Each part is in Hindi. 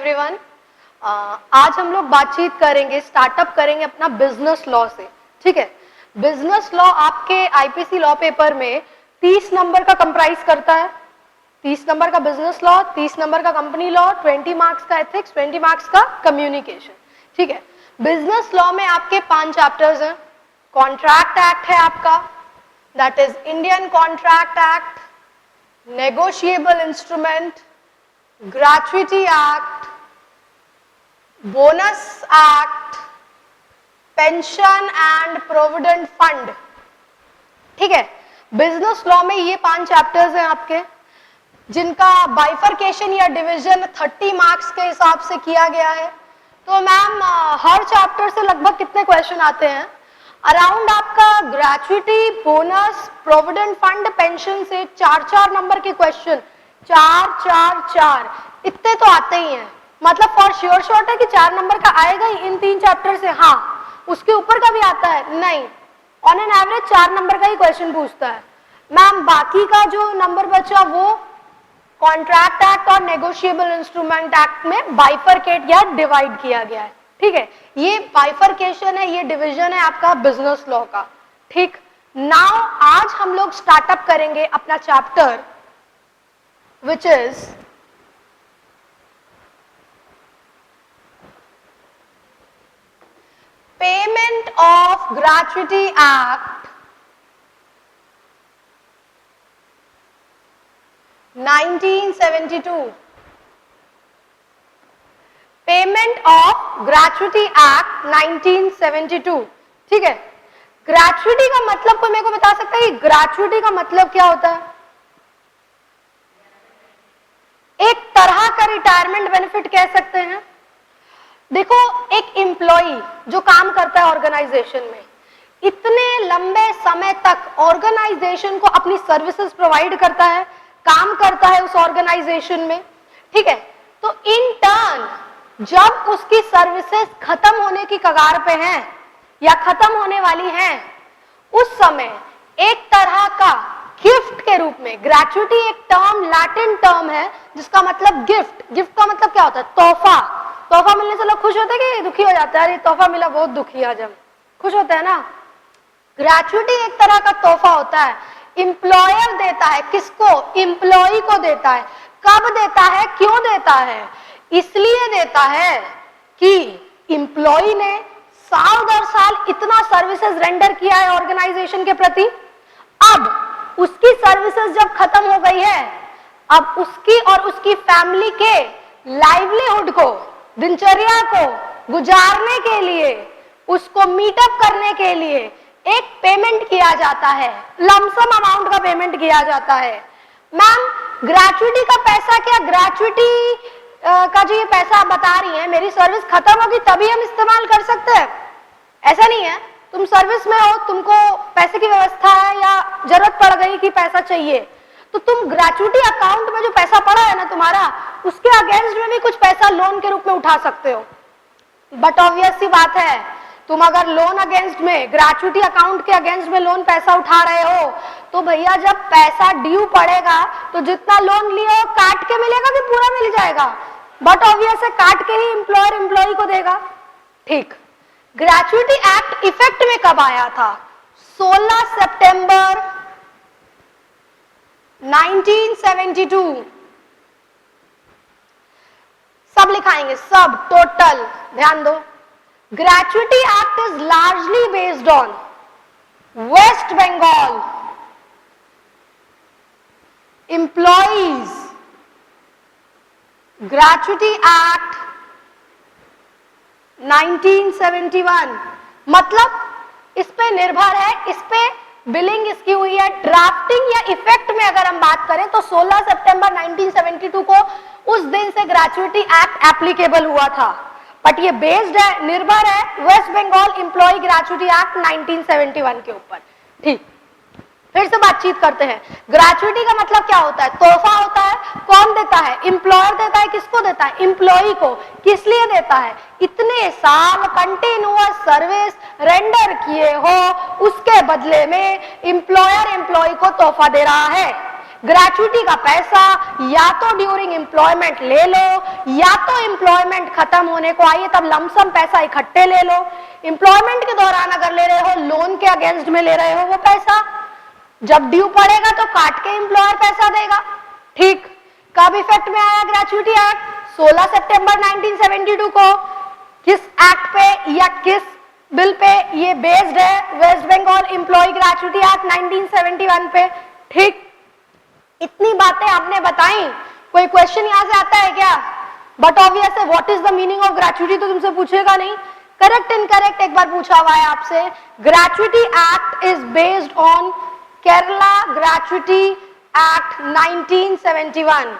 एवरीवन। आज हम लोग बातचीत करेंगे, स्टार्टअप करेंगे अपना बिजनेस लॉ से। ठीक है, बिजनेस लॉ आपके आईपीसी लॉ पेपर में 30 नंबर का कंप्राइज करता है। 30 नंबर का बिजनेस लॉ, 30 नंबर का कंपनी लॉ, 20 मार्क्स का एथिक्स, 20 मार्क्स का कम्युनिकेशन। ठीक है, बिजनेस लॉ में आपके 5 चैप्टर्स हैं। कॉन्ट्रैक्ट एक्ट है आपका, that is Indian contract act, negotiable instrument, gratuity act, bonus act, pension and provident fund. ठीक है, बिजनेस लॉ में ये 5 चैप्टर्स हैं आपके, जिनका बाइफरकेशन या डिवीजन 30 मार्क्स के हिसाब से किया गया है। तो मैम हर चैप्टर से लगभग कितने क्वेश्चन आते हैं? अराउंड आपका gratuity, bonus, provident fund, pension से 4-4 नंबर के क्वेश्चन, 4-4-4 इतने तो आते ही हैं। मतलब फॉर श्योर शॉर्ट है कि 4 नंबर का आएगा ही इन 3 चैप्टर से। हाँ, उसके ऊपर का भी आता है नहीं, ऑन एन एवरेज 4 नंबर का ही क्वेश्चन पूछता है। मैम बाकी का जो नंबर बचा वो कॉन्ट्रैक्ट एक्ट और नेगोशिएबल इंस्ट्रूमेंट एक्ट में बाइफरकेट या डिवाइड किया गया है। ठीक है, ये बाइफरकेशन है, ये डिवीजन है आपका बिजनेस लॉ का। ठीक, नाउ आज हम लोग स्टार्टअप करेंगे अपना chapter which is Payment of Gratuity Act 1972। Payment of gratuity act 1972। ठीक है, ग्रेच्युटी का मतलब कोई मेरे को बता सकता है कि ग्रेच्युटी का मतलब क्या होता है? एक तरह का रिटायरमेंट बेनिफिट कह सकते हैं। देखो, एक एम्प्लॉई जो काम करता है ऑर्गेनाइजेशन में, इतने लंबे समय तक ऑर्गेनाइजेशन को अपनी सर्विसेज प्रोवाइड करता है, काम करता है उस ऑर्गेनाइजेशन में। ठीक है, तो इन टर्न जब उसकी सर्विसेज खत्म होने की कगार पे हैं या खत्म होने वाली हैं, उस समय एक तरह का गिफ्ट के रूप में, ग्रेच्युटी एक टर्म, लैटिन टर्म है जिसका मतलब गिफ्ट। गिफ्ट का मतलब क्या होता है? तोहफा। तोहफा मिलने से लोग खुश होते हैं कि दुखी हो जाते हैं? अरे तोहफा मिला, बहुत दुखी है, जब खुश होते हैं ना। ग्रेच्युटी एक तरह का तोहफा होता है, एम्प्लॉयर देता है। किसको? एम्प्लॉय को देता है। कब देता है, क्यों देता है? इसलिए देता है कि एम्प्लॉय ने साल दर साल इतना सर्विसेज रेंडर किया है ऑर्गेनाइजेशन के प्रति। अब उसकी सर्विसेज जब खत्म हो गई है, अब उसकी और उसकी फैमिली के लाइवलीहुड को, दिनचर्या को गुजारने के लिए, उसको मीटअप करने के लिए एक पेमेंट किया जाता है, लमसम अमाउंट का पेमेंट किया जाता है। मैम ग्रेच्युटी का पैसा क्या, ग्रेच्युटी का जो ये पैसा आप बता रही हैं, मेरी सर्विस खत्म होगी तभी हम इस्तेमाल कर सकते हैं? ऐसा नहीं है। तुम सर्विस में हो, तुमको पैसे की व्यवस्था है या जरूरत पड़ गई कि पैसा चाहिए, तो तुम ग्रेच्युटी अकाउंट में जो पैसा पड़ा है ना तुम्हारा, उसके अगेंस्ट में भी कुछ पैसा लोन के रूप में उठा सकते हो। बट ऑब्वियस सी बात है, तुम अगर लोन अगेंस्ट में, ग्रेच्युटी अकाउंट के अगेंस्ट में लोन पैसा उठा रहे हो, तो भैया जब पैसा ड्यू पड़ेगा तो जितना लोन लिया हो काट के मिलेगा कि पूरा मिल जाएगा? बट ऑब्वियस है, काट के ही एम्प्लॉयर एम्प्लॉय को देगा। ठीक, ग्रेच्युटी एक्ट इफेक्ट में कब आया था? 16 सितंबर 1972। सब लिखाएंगे, सब, टोटल, ध्यान दो। Gratuity act is largely based on West Bengal employees gratuity act 1971। मतलब इस पे निर्भर है, इस पे बिलिंग इसकी हुई है। ड्राफ्टिंग या इफेक्ट में अगर हम बात करें तो 16 सितंबर 1972 को उस दिन से ग्रेच्युटी एक्ट एप्लीकेबल हुआ था। बट ये बेस्ड है, निर्भर है West Bengal employee gratuity act 1971 के ऊपर। ठीक, फिर से बातचीत करते हैं। ग्रेच्युटी का मतलब क्या होता है? तोहफा होता है। कौन देता है? एम्प्लॉयर देता है। किसको देता है? एम्प्लॉय को। किस लिए देता है? इतने साल कंटिन्यूअस सर्विस रेंडर किए हो, उसके बदले में एम्प्लॉयर एम्प्लॉय को तोहफा दे रहा है। ग्रेचुइटी का पैसा या तो ड्यूरिंग एम्प्लॉयमेंट ले लो या तो एम्प्लॉयमेंट खत्म होने को आई है तब लमसम पैसा इकट्ठे ले लो। एम्प्लॉयमेंट के दौरान अगर ले रहे हो, लोन के अगेंस्ट में ले रहे हो वो पैसा, जब ड्यू पड़ेगा तो काट के एम्प्लॉयर पैसा देगा। ठीक, कब इफेक्ट में आया ग्रेचुइटी एक्ट? 16 सितंबर 1972 को। किस एक्ट पे या किस बिल पे ये बेस्ड है? West Bengal employee gratuity act 1971 पे। ठीक, इतनी बातें आपने बताई, कोई क्वेश्चन यहां से आता है क्या? बट ऑब्वियस है, what is the meaning of gratuity तो तुमसे पूछेगा नहीं। करेक्ट इनकरेक्ट एक बार पूछा हुआ है आपसे। Gratuity act is based on Kerala gratuity act 1971,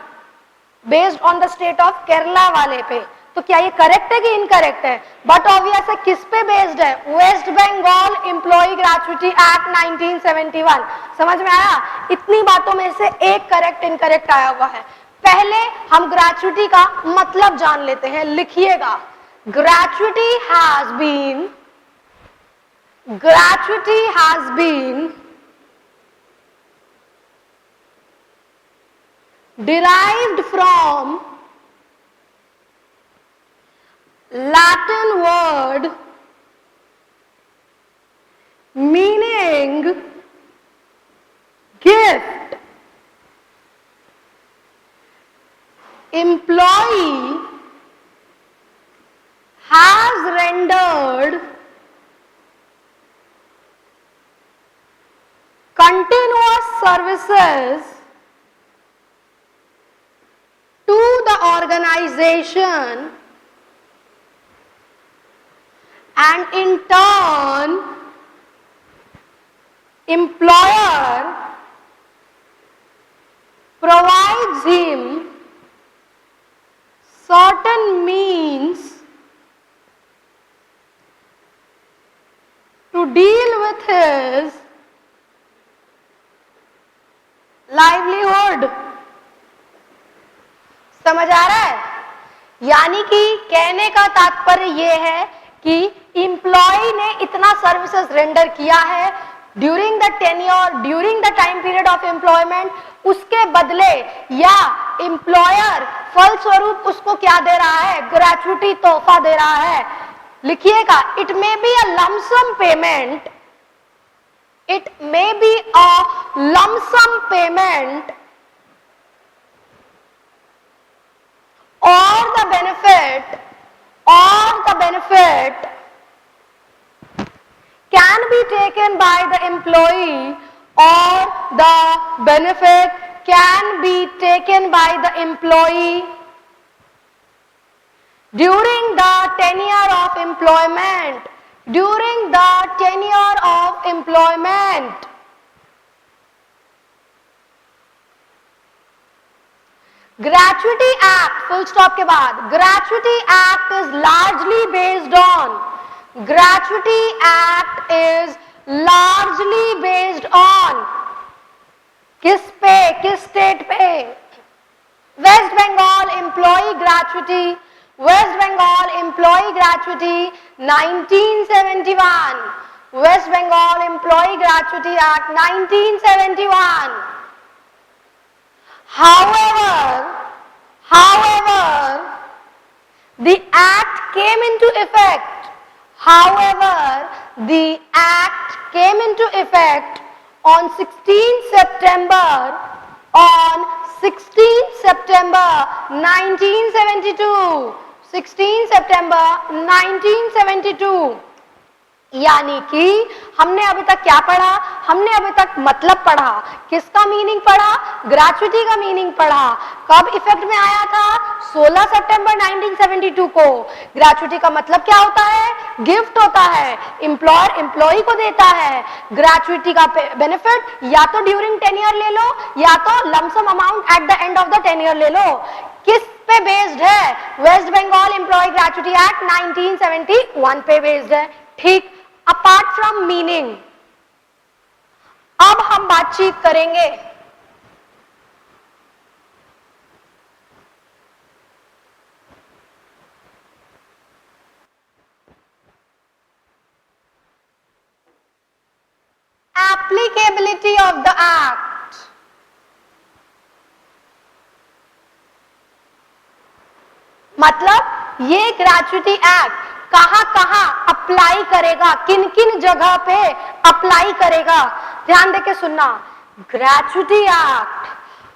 based on the state of Kerala वाले पे। तो क्या ये करेक्ट है कि इनकरेक्ट है? बट ऑब्वियस है, किस पे बेस्ड है? West Bengal employee gratuity act 1971। समझ में आया? इतनी बातों में से एक करेक्ट इनकरेक्ट आया हुआ है। पहले हम ग्रेचुइटी का मतलब जान लेते हैं, लिखिएगा। Gratuity has been derived from Latin word meaning gift. Employee has rendered continuous services to the organization and in turn employer provides him certain means to deal with his livelihood। समझ आ रहा है? यानी कि कहने का तात्पर्य यह है कि एम्प्लॉय ने इतना सर्विसेज रेंडर किया है during the tenure, during the time period of employment, उसके बदले या एम्प्लॉयर फलस्वरूप उसको क्या दे रहा है? ग्रेचुइटी तोहफा दे रहा है। लिखिएगा, it may be a lump sum payment, it may be a lump sum payment or the benefit can be taken by the employee, or the benefit can be taken by the employee during the tenure of employment, during the tenure of employment। Gratuity act full stop के बाद, gratuity act is largely based on, gratuity act is largely based on किस पे? किस स्टेट पे? West Bengal employee gratuity, West Bengal employee gratuity 1971, West Bengal employee gratuity act 1971। However, the act came into effect. However, the act came into effect on 16 September 1972. 16 September 1972। यानी कि हमने अभी तक क्या पढ़ा? हमने अभी तक मतलब पढ़ा। किसका मीनिंग पढ़ा? ग्रेचुइटी का मीनिंग पढ़ा। कब इफेक्ट में आया था? 16 सितंबर 1972 को। ग्रेचुइटी का मतलब क्या होता है? गिफ्ट होता है, एम्प्लॉयर एम्प्लॉई को देता है। ग्रेचुइटी का बेनिफिट या तो ड्यूरिंग टेन्योर ले लो या तो lump sum amount at the end of the tenure ले लो। किस पे बेस्ड है? West Bengal employee gratuity act 1971 पे बेस्ड है। ठीक, अपार्ट फ्रॉम मीनिंग अब हम बातचीत करेंगे applicability of the act। मतलब ये ग्रेच्युटी एक्ट कहां कहां अप्लाई करेगा, किन किन जगह पे अप्लाई करेगा, ध्यान देके सुनना। ग्रेच्युटी एक्ट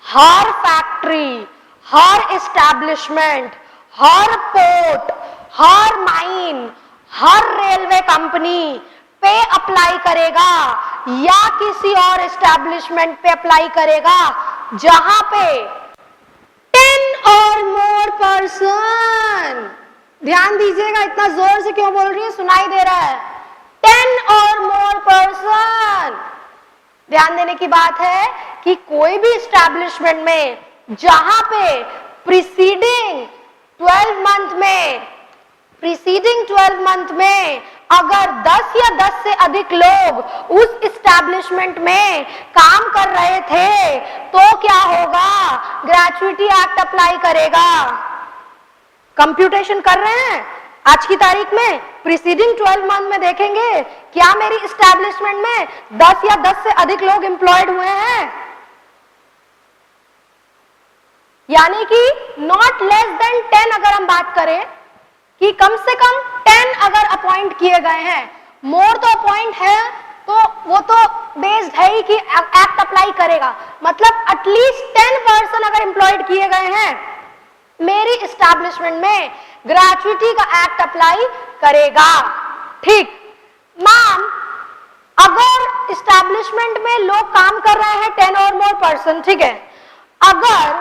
हर फैक्ट्री, हर एस्टैब्लिशमेंट, हर पोर्ट, हर माइन, हर रेलवे कंपनी पे अप्लाई करेगा या किसी और एस्टैब्लिशमेंट पे अप्लाई करेगा जहां पे 10 और मोर पर्सन, ध्यान दीजिएगा, इतना जोर से क्यों बोल रही है, सुनाई दे रहा है, 10 और मोर पर्सन। ध्यान देने की बात है कि कोई भी एस्टैब्लिशमेंट में जहां पे प्रीसीडिंग 12 मंथ में अगर 10 या 10 से अधिक लोग उस एस्टैब्लिशमेंट में काम कर रहे थे तो क्या होगा, ग्रेच्युटी एक्ट अप्लाई करेगा। कंप्यूटेशन कर रहे हैं आज की तारीख में, प्रीसीडिंग 12 मंथ में देखेंगे क्या मेरी एस्टैब्लिशमेंट में 10 या 10 से अधिक लोग एम्प्लॉयड हुए हैं, यानी कि नॉट लेस देन 10 अगर हम बात करें कि कम से कम 10 अगर अपॉइंट किए गए हैं, मोर तो अपॉइंट है तो वो तो बेस्ड है ही कि एक्ट अप्लाई करेगा, मतलब एटलीस्ट 10 पर्सन अगर एम्प्लॉयड किए गए हैं मेरी एस्टैब्लिशमेंट में, ग्रेच्युटी का एक्ट अप्लाई करेगा। ठीक मैम, अगर एस्टैब्लिशमेंट में लोग काम कर रहे हैं 10 और मोर पर्सन, ठीक है, अगर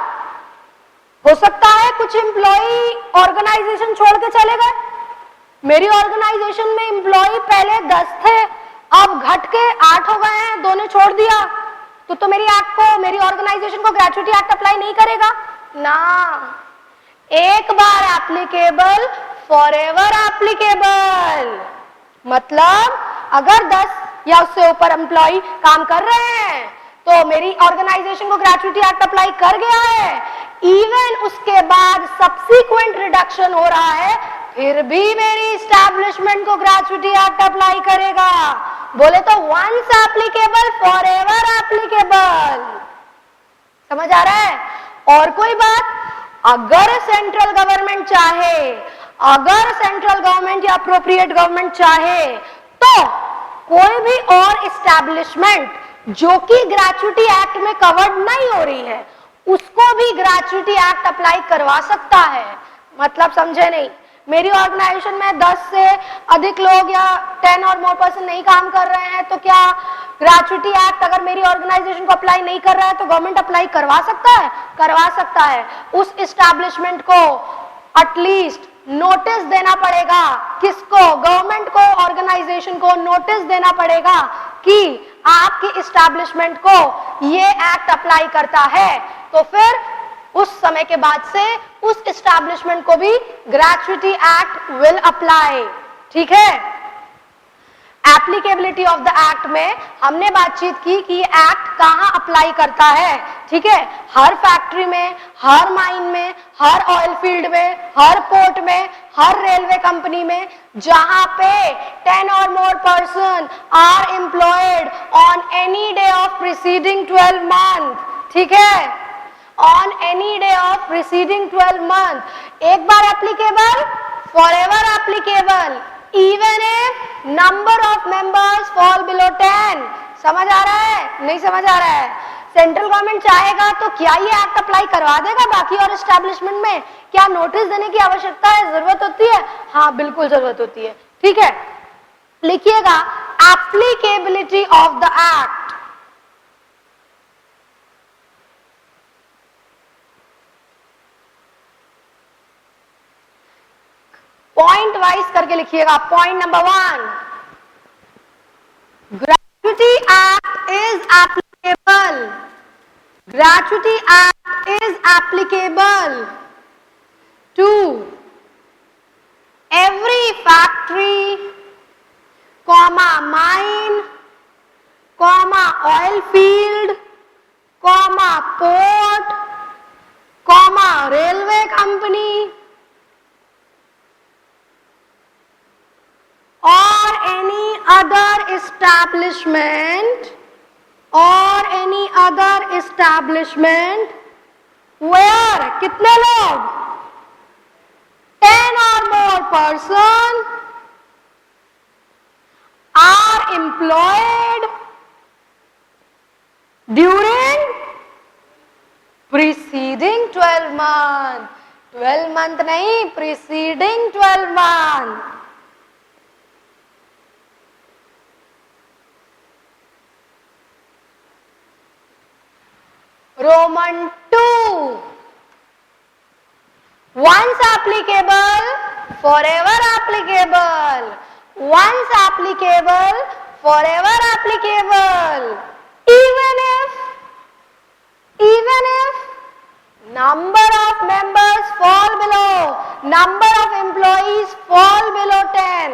हो सकता है कुछ एम्प्लॉय ऑर्गेनाइजेशन छोड़ के चले गए, मेरी ऑर्गेनाइजेशन में एम्प्लॉय पहले 10 थे, अब घट के 8 हो गए हैं, 2 ने छोड़ दिया, तो मेरी एक्ट को, मेरी ऑर्गेनाइजेशन को ग्रेच्युटी एक्ट अप्लाई नहीं करेगा ना। एक बार एप्लीकेबल, फॉरएवर एप्लीकेबल, मतलब अगर 10 या उससे ऊपर एम्प्लॉय काम कर रहे हैं तो मेरी ऑर्गेनाइजेशन को ग्रेच्युटी एक्ट अप्लाई कर गया है, इवन उसके बाद सब्सिक्वेंट रिडक्शन हो रहा है फिर भी मेरी एस्टैब्लिशमेंट को ग्रेच्युटी एक्ट अप्लाई करेगा। बोले तो वंस एप्लीकेबल, फॉरएवर एप्लीकेबल। समझ आ रहा है? और कोई बात, अगर सेंट्रल गवर्नमेंट चाहे, अगर सेंट्रल गवर्नमेंट या अप्रोप्रिएट गवर्नमेंट चाहे तो कोई भी और एस्टैब्लिशमेंट जो कि ग्रेच्युटी एक्ट में कवर्ड नहीं हो रही है उसको भी ग्रेच्युटी एक्ट अप्लाई करवा सकता है। मतलब समझे नहीं, मेरी ऑर्गेनाइजेशन में 10 से अधिक लोग या 10 और मोर पर्सन नहीं काम कर रहे हैं तो क्या ग्रेच्युटी एक्ट अगर मेरी ऑर्गेनाइजेशन को अप्लाई नहीं कर रहा है तो गवर्नमेंट अप्लाई करवा सकता है? करवा सकता है। उस एस्टैब्लिशमेंट को एटलीस्ट नोटिस देना पड़ेगा, किसको? गवर्नमेंट को, ऑर्गेनाइजेशन को नोटिस देना पड़ेगा कि आपकी एस्टैब्लिशमेंट को ये एक्ट अप्लाई करता है, तो फिर उस समय के बाद से उस एस्टैब्लिशमेंट को भी ग्रेच्युटी एक्ट विल अप्लाई। ठीक है? एप्लीकेबिलिटी ऑफ द एक्ट में हमने बातचीत की कि ये एक्ट कहां अप्लाई करता है। ठीक है? हर फैक्ट्री में, हर माइन में, हर ऑयल फील्ड में, हर पोर्ट में, हर रेलवे कंपनी में जहां पे 10 और more person are employed on any day of preceding 12 month. ठीक है? On any day of preceding 12 month. एक बार applicable, forever applicable, even if number of members fall below 10। समझ आ रहा है? नहीं समझ आ रहा है? सेंट्रल गवर्नमेंट चाहेगा तो क्या ये एक्ट अप्लाई करवा देगा बाकी और एस्टैब्लिशमेंट में? क्या नोटिस देने की आवश्यकता है, जरूरत होती है? हाँ, बिल्कुल जरूरत होती है। ठीक है, लिखिएगा applicability of the act. Point wise करके लिखिएगा। Point number 1, gratuity act is applicable. Gratuity act is applicable to every factory, comma mine, comma oil field, comma port, comma railway company or any other establishment, or any other establishment where कितने लोग? 10 or more person are employed during preceding 12 month. 12 month नहीं, preceding 12 month. Roman 2. Once applicable, forever applicable. Once applicable, forever applicable. Even if number of members fall below, number of employees fall below 10.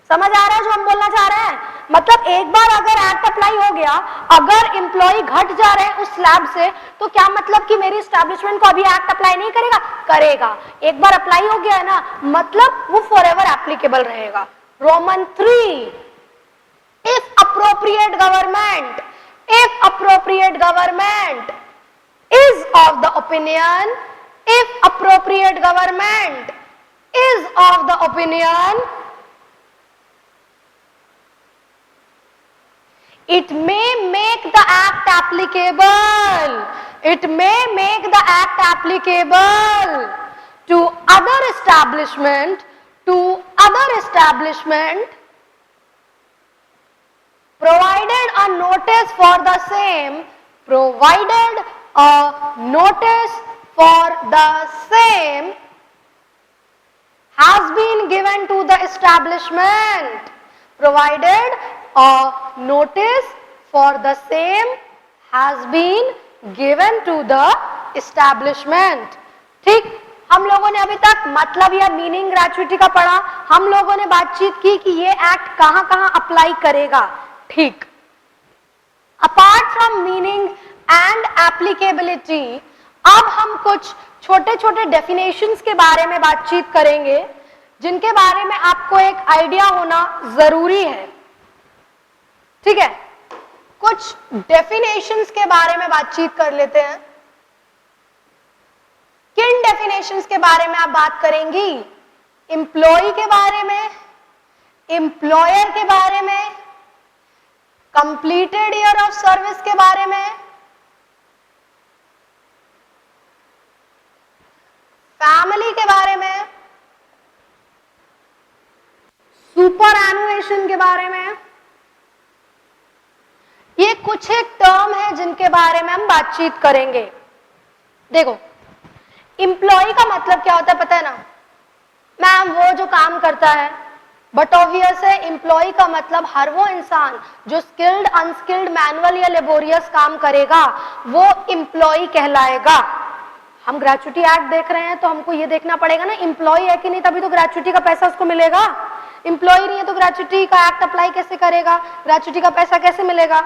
समझ आ रहा है जो हम बोलना चाह रहे हैं? मतलब एक बार अगर एक्ट अप्लाई हो गया, अगर एम्प्लॉय घट जा रहे हैं उस स्लैब से, तो क्या मतलब कि मेरी एस्टैब्लिशमेंट को अभी एक्ट अप्लाई नहीं करेगा? करेगा। एक बार अप्लाई हो गया है ना, मतलब वो फॉरएवर एप्लीकेबल रहेगा। Roman 3, if appropriate government is of the opinion, it may make the act applicable. It may make the act applicable to other establishment, provided a notice for the same, has been given to the establishment. Provided a notice for the same has been given to the establishment. ठीक, हम लोगों ने अभी तक मतलब या मीनिंग ग्रेचुइटी का पढ़ा, हम लोगों ने बातचीत की कि ये एक्ट कहां कहां अप्लाई करेगा। ठीक, apart from meaning and applicability, अब हम कुछ छोटे छोटे डेफिनेशंस के बारे में बातचीत करेंगे, जिनके बारे में आपको एक आइडिया होना जरूरी है। ठीक है, कुछ डेफिनेशंस के बारे में बातचीत कर लेते हैं। किन डेफिनेशंस के बारे में आप बात करेंगी? एम्प्लॉय के बारे में, एम्प्लॉयर के बारे में, कंप्लीटेड ईयर ऑफ सर्विस के बारे में, फैमिली के बारे में, सुपर एनुएशन के बारे में। ये कुछ एक टर्म है जिनके बारे में हम बातचीत करेंगे। देखो, एम्प्लॉय का मतलब क्या होता है पता है ना मैम? वो जो काम करता है। बट ऑब्वियस है, एम्प्लॉय का मतलब हर वो इंसान जो स्किल्ड, अनस्किल्ड, मैनुअल या लेबोरियस काम करेगा, वो एम्प्लॉय कहलाएगा। हम ग्रेचुइटी एक्ट देख रहे हैं तो हमको ये देखना पड़ेगा ना, एम्प्लॉय है कि नहीं, तभी तो ग्रेचुइटी का पैसा उसको मिलेगा। एम्प्लॉय नहीं है तो ग्रेचुइटी का एक्ट अप्लाई कैसे करेगा, ग्रेचुइटी का पैसा कैसे मिलेगा?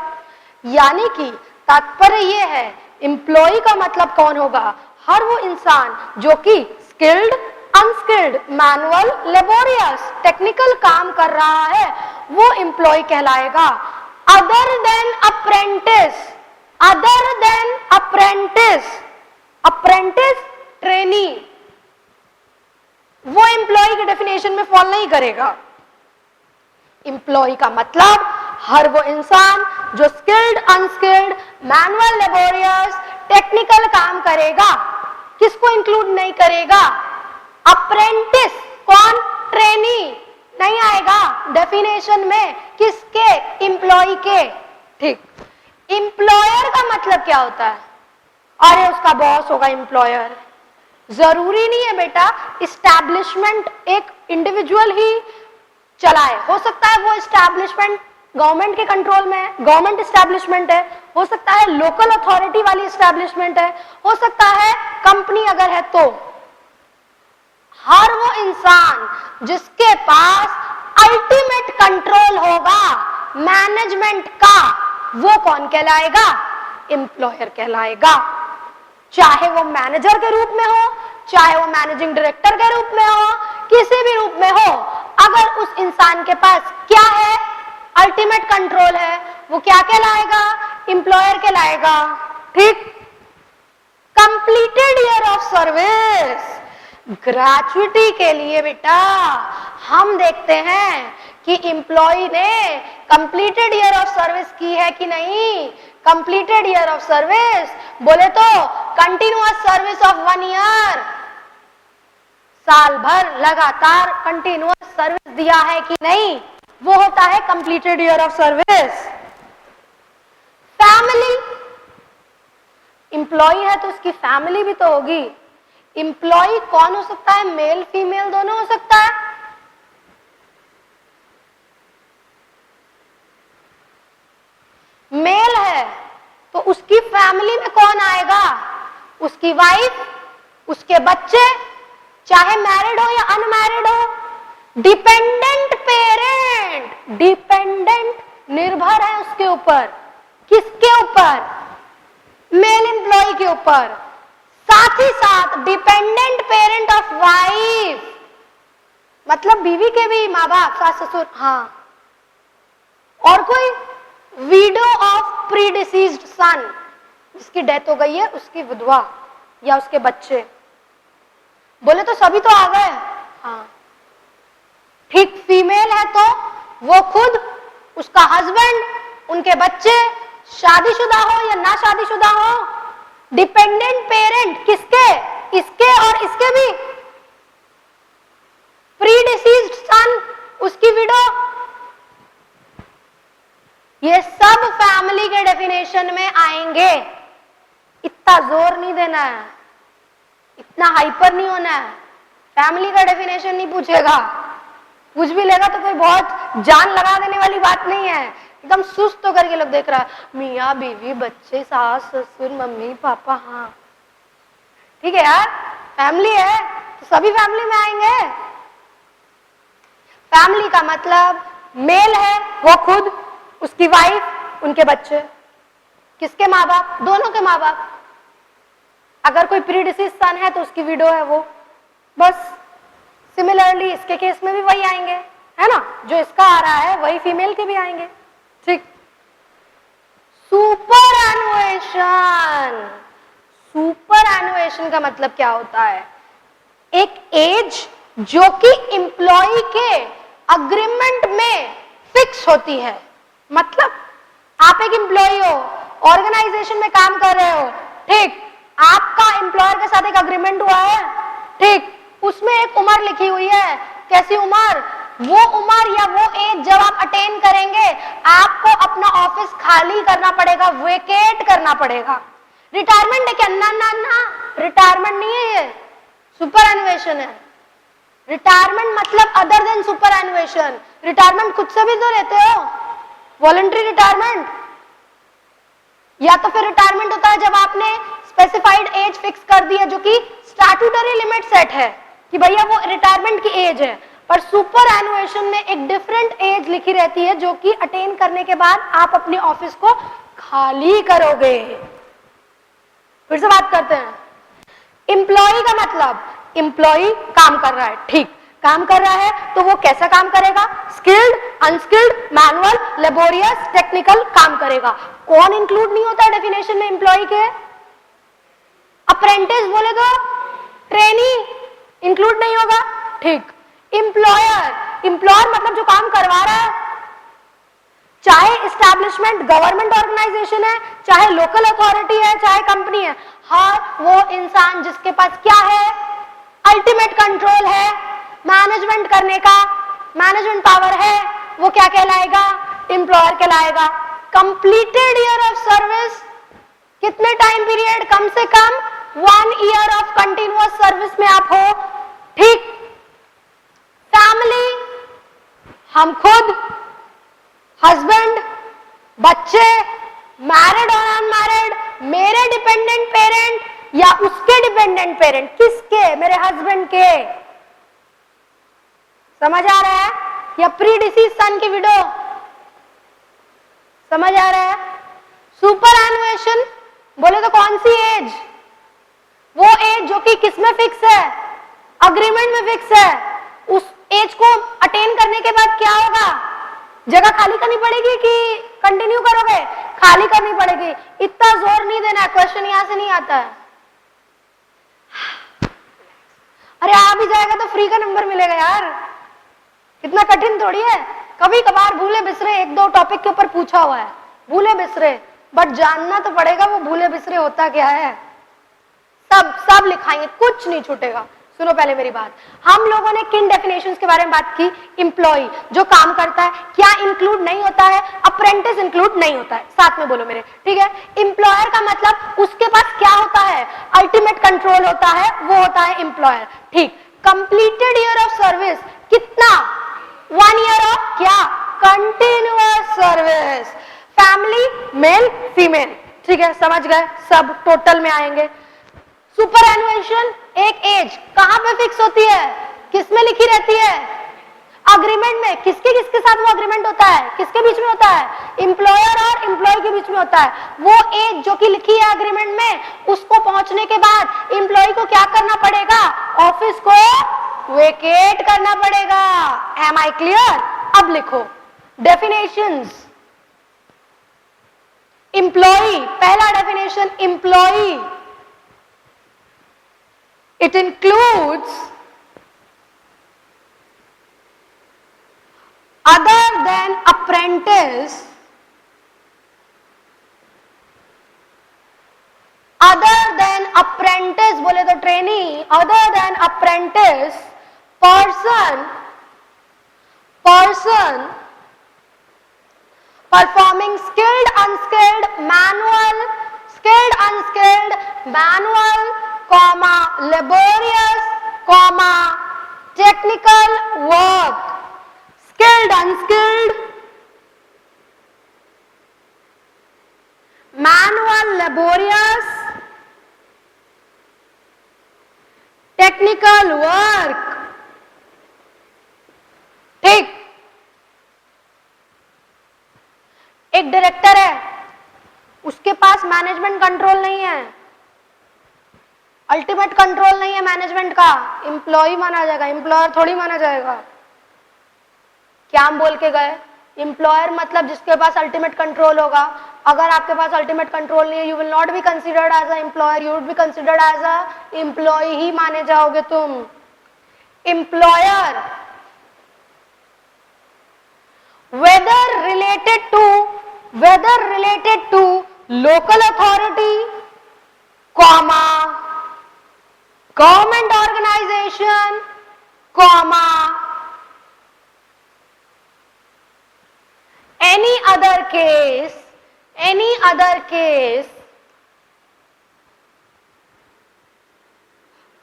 यानी कि तात्पर्य ये है, एम्प्लॉय का मतलब कौन होगा? हर वो इंसान जो कि skilled, unskilled, manual, laborious, technical काम कर रहा है, वो एम्प्लॉय कहलाएगा। अदर देन अप्रेंटिस, ट्रेनी, वो एम्प्लॉय की डेफिनेशन में फॉल नहीं करेगा। एम्प्लॉय का मतलब हर वो इंसान जो skilled, unskilled, manual, laborious, technical काम करेगा। किसको इंक्लूड नहीं करेगा? अप्रेंटिस। कौन? ट्रेनी नहीं आएगा डेफिनेशन में। किसके? एम्प्लॉय के। ठीक, एम्प्लॉयर का मतलब क्या होता है? अरे उसका बॉस होगा एम्प्लॉयर। जरूरी नहीं है बेटा, इस्टेब्लिशमेंट एक इंडिविजुअल ही चलाए। हो सकता है वो इस्टेब्लिशमेंट गवर्नमेंट के कंट्रोल में है, गवर्नमेंट इस्टेब्लिशमेंट है, हो सकता है लोकल अथॉरिटी वाली इस्टेब्लिशमेंट है, हो सकता है कंपनी अगर है तो। हर वो इंसान जिसके पास अल्टीमेट कंट्रोल होगा मैनेजमेंट का, वो कौन कहलाएगा? एम्प्लॉयर कहलाएगा। चाहे वो मैनेजर के रूप में हो, चाहे वो मैनेजिंग डायरेक्टर के रूप में हो, किसी भी रूप में हो, अगर उस इंसान के पास क्या है? अल्टीमेट कंट्रोल है, वो क्या कहलाएगा? एम्प्लॉयर कहलाएगा। ठीक, completed year of service, gratuity के लिए बेटा हम देखते हैं कि एम्प्लॉय ने कंप्लीटेड ईयर ऑफ सर्विस की है कि नहीं। कंप्लीटेड ईयर ऑफ सर्विस बोले तो कंटिन्यूअस सर्विस ऑफ 1 ईयर, साल भर लगातार कंटिन्यूअस सर्विस दिया है कि नहीं, वो होता है completed year of service. Family, employee है तो उसकी फैमिली भी तो होगी। एम्प्लॉय कौन हो सकता है? मेल फीमेल दोनों हो सकता है। मेल है तो उसकी फैमिली में कौन आएगा? उसकी वाइफ, उसके बच्चे, चाहे मैरिड हो या अनमैरिड हो। डिपेंडेंट पेरेंट, डिपेंडेंट निर्भर है उसके ऊपर। किसके ऊपर? मेल एम्प्लॉय के ऊपर। साथ ही साथ डिपेंडेंट पेरेंट ऑफ वाइफ, मतलब बीवी के भी माँ बाप, सास ससुर, हाँ। और कोई विडो ऑफ प्रीडिसीज्ड सन, जिसकी डेथ हो गई है, उसकी विधवा या उसके बच्चे। बोले तो सभी तो आ गए, हाँ। ठीक, फीमेल है तो वो खुद, उसका हस्बैंड, उनके बच्चे, शादीशुदा हो या ना शादीशुदा हो। डिपेंडेंट पेरेंट किसके? इसके और इसके भी। प्रीडिसीज्ड सन, उसकी विडो। ये सब फैमिली के डेफिनेशन में आएंगे। इतना जोर नहीं देना है, इतना हाइपर नहीं होना है। फैमिली का डेफिनेशन नहीं पूछेगा, पूछ भी लेगा तो कोई बहुत जान लगा देने वाली बात नहीं है। एकदम सुस्त होकर के लोग देख रहा है, मियाँ बीवी बच्चे सास ससुर मम्मी पापा, हाँ ठीक है यार, फैमिली है तो सभी फैमिली में आएंगे। फैमिली का मतलब मेल है वो खुद, उसकी वाइफ, उनके बच्चे। किसके माँ बाप? दोनों के माँ बाप। अगर कोई प्रीडिसीज सन है तो उसकी विडो है वो, बस। सिमिलरली इसके केस में भी वही आएंगे, है ना, जो इसका आ रहा है वही फीमेल के भी आएंगे। ठीक। सुपर एनुएशन, सुपर एनुएशन का मतलब क्या होता है? एक एज जो कि एम्प्लॉय के अग्रीमेंट में फिक्स होती है। मतलब आप एक एम्प्लॉय हो, ऑर्गेनाइजेशन में काम कर रहे हो, ठीक, आपका एम्प्लॉयर के साथ एक अग्रीमेंट हुआ है, ठीक, उसमें एक उम्र लिखी हुई है। कैसी उम्र? वो उम्र या वो एज जब आप अटेन करेंगे आपको अपना ऑफिस खाली करना पड़ेगा, वेकेट करना पड़ेगा। रिटायरमेंट है क्या? ना ना ना, रिटायरमेंट नहीं है, ये सुपर एनुएशन है। रिटायरमेंट मतलब अदर देन सुपर एनुएशन। रिटायरमेंट खुद से भी तो लेते हो, वॉलंटरी रिटायरमेंट, या तो फिर रिटायरमेंट होता है जब आपने स्पेसिफाइड एज फिक्स कर दी है, जो कि स्टैट्यूटरी लिमिट सेट है कि भैया वो रिटायरमेंट की एज है। पर सुपर एनुएशन में एक डिफरेंट एज लिखी रहती है जो कि अटेन करने के बाद आप अपने ऑफिस को खाली करोगे। फिर से बात करते हैं। एम्प्लॉय का मतलब, एम्प्लॉय काम कर रहा है, ठीक, काम कर रहा है तो वो कैसा काम करेगा? Skilled, unskilled, manual, laborious, technical काम करेगा। कौन इंक्लूड नहीं होता डेफिनेशन में एम्प्लॉय के? अप्रेंटिस बोले तो ट्रेनी इंक्लूड नहीं होगा, ठीक। एम्प्लॉयर, एम्प्लॉयर मतलब जो काम करवा रहा है, चाहे एस्टैब्लिशमेंट गवर्नमेंट ऑर्गेनाइजेशन है, चाहे लोकल अथॉरिटी है, चाहे कंपनी है, हर वो इंसान जिसके पास क्या है? अल्टीमेट कंट्रोल है, मैनेजमेंट करने का मैनेजमेंट पावर है, वो क्या कहलाएगा? एम्प्लॉयर कहलाएगा। कंप्लीटेड ईयर ऑफ सर्विस, कितने टाइम पीरियड? कम से कम 1 ईयर ऑफ कंटिन्यूअस सर्विस में आप हो, ठीक। फैमिली, हम खुद, हस्बैंड, बच्चे, मैरिड और अनमैरिड, मेरे डिपेंडेंट पेरेंट या उसके डिपेंडेंट पेरेंट। किसके? मेरे हस्बैंड के। समझ आ रहा है? या प्रीडिसीज सन की विडो, समझ आ रहा है? सुपर एनुएशन बोले तो कौन सी एज? वो एज जो कि किसमें फिक्स है? अग्रीमेंट में फिक्स है। उस एज को अटेन करने के बाद क्या होगा? जगह खाली करनी पड़ेगी कि कंटिन्यू करोगे? खाली करनी पड़ेगी। इतना जोर नहीं देना, क्वेश्चन यहां से नहीं आता है। अरे आ भी जाएगा तो फ्री का नंबर मिलेगा यार, इतना कठिन थोड़ी है। कभी कभार भूले बिसरे एक दो टॉपिक के ऊपर पूछा हुआ है, भूले बिसरे, बट जानना तो पड़ेगा वो भूले बिसरे होता क्या है। सब लिखाएंगे, कुछ नहीं छूटेगा। सुनो पहले मेरी बात, हम लोगों ने किन डेफिनेशंस के बारे में बात की? एम्प्लॉय जो काम करता है, क्या इंक्लूड नहीं होता है? अप्रेंटिस इंक्लूड नहीं होता है, साथ में बोलो मेरे, ठीक है। एम्प्लॉयर का मतलब उसके पास क्या होता है? अल्टीमेट कंट्रोल होता है, वो होता है एम्प्लॉयर, ठीक। कंप्लीटेड ईयर ऑफ सर्विस कितना? 1 ईयर ऑफ क्या? Continuous service. Family male female, ठीक है, समझ गए, सब टोटल में आएंगे। सुपर एनुएशन एक एज कहां पे फिक्स होती है? किसमें लिखी रहती है? अग्रीमेंट में। किसके साथ वो अग्रीमेंट होता है? किसके बीच में होता है? एम्प्लॉयर और एम्प्लॉय के बीच में होता है। वो एज जो कि लिखी है अग्रीमेंट में, उसको पहुंचने के बाद एम्प्लॉय को क्या करना पड़ेगा? ऑफिस को वेकेट करना पड़ेगा। Am I clear? अब लिखो डेफिनेशंस। एम्प्लॉय, पहला definition employee, it includes other than apprentice, बोले तो trainee, other than apprentice person performing skilled unskilled manual comma laborious comma technical work, skilled unskilled manual laborious technical work, ठीक। एक डायरेक्टर है, उसके पास मैनेजमेंट कंट्रोल नहीं है, अल्टीमेट कंट्रोल नहीं है मैनेजमेंट का, एम्प्लॉय माना जाएगा, एम्प्लॉयर थोड़ी माना जाएगा। क्या हम बोल के गए? एम्प्लॉयर मतलब जिसके पास अल्टीमेट कंट्रोल होगा। अगर आपके पास अल्टीमेट कंट्रोल नहीं है, you will not be considered as a employer, you would be considered as a employee ही माने जाओगे तुम। Employer whether related to local authority, comma government organization, comma any other case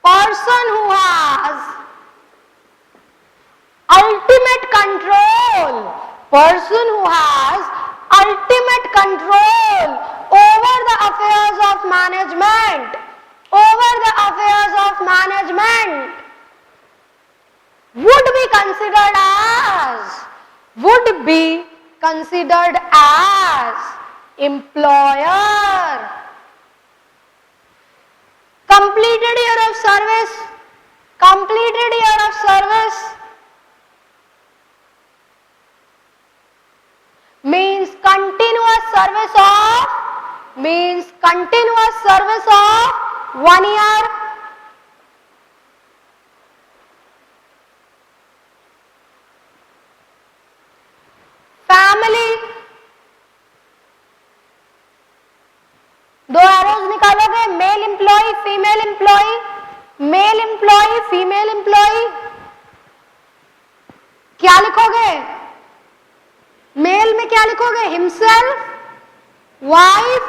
person who has ultimate control over the affairs of management, would be considered as employer. Completed year of service means continuous service of 1 year. Family, 2 arrows निकालोगे, male employ, female employ, male employ, female employ, क्या लिखोगे? मेल में क्या लिखोगे? हिमसेल्फ, वाइफ,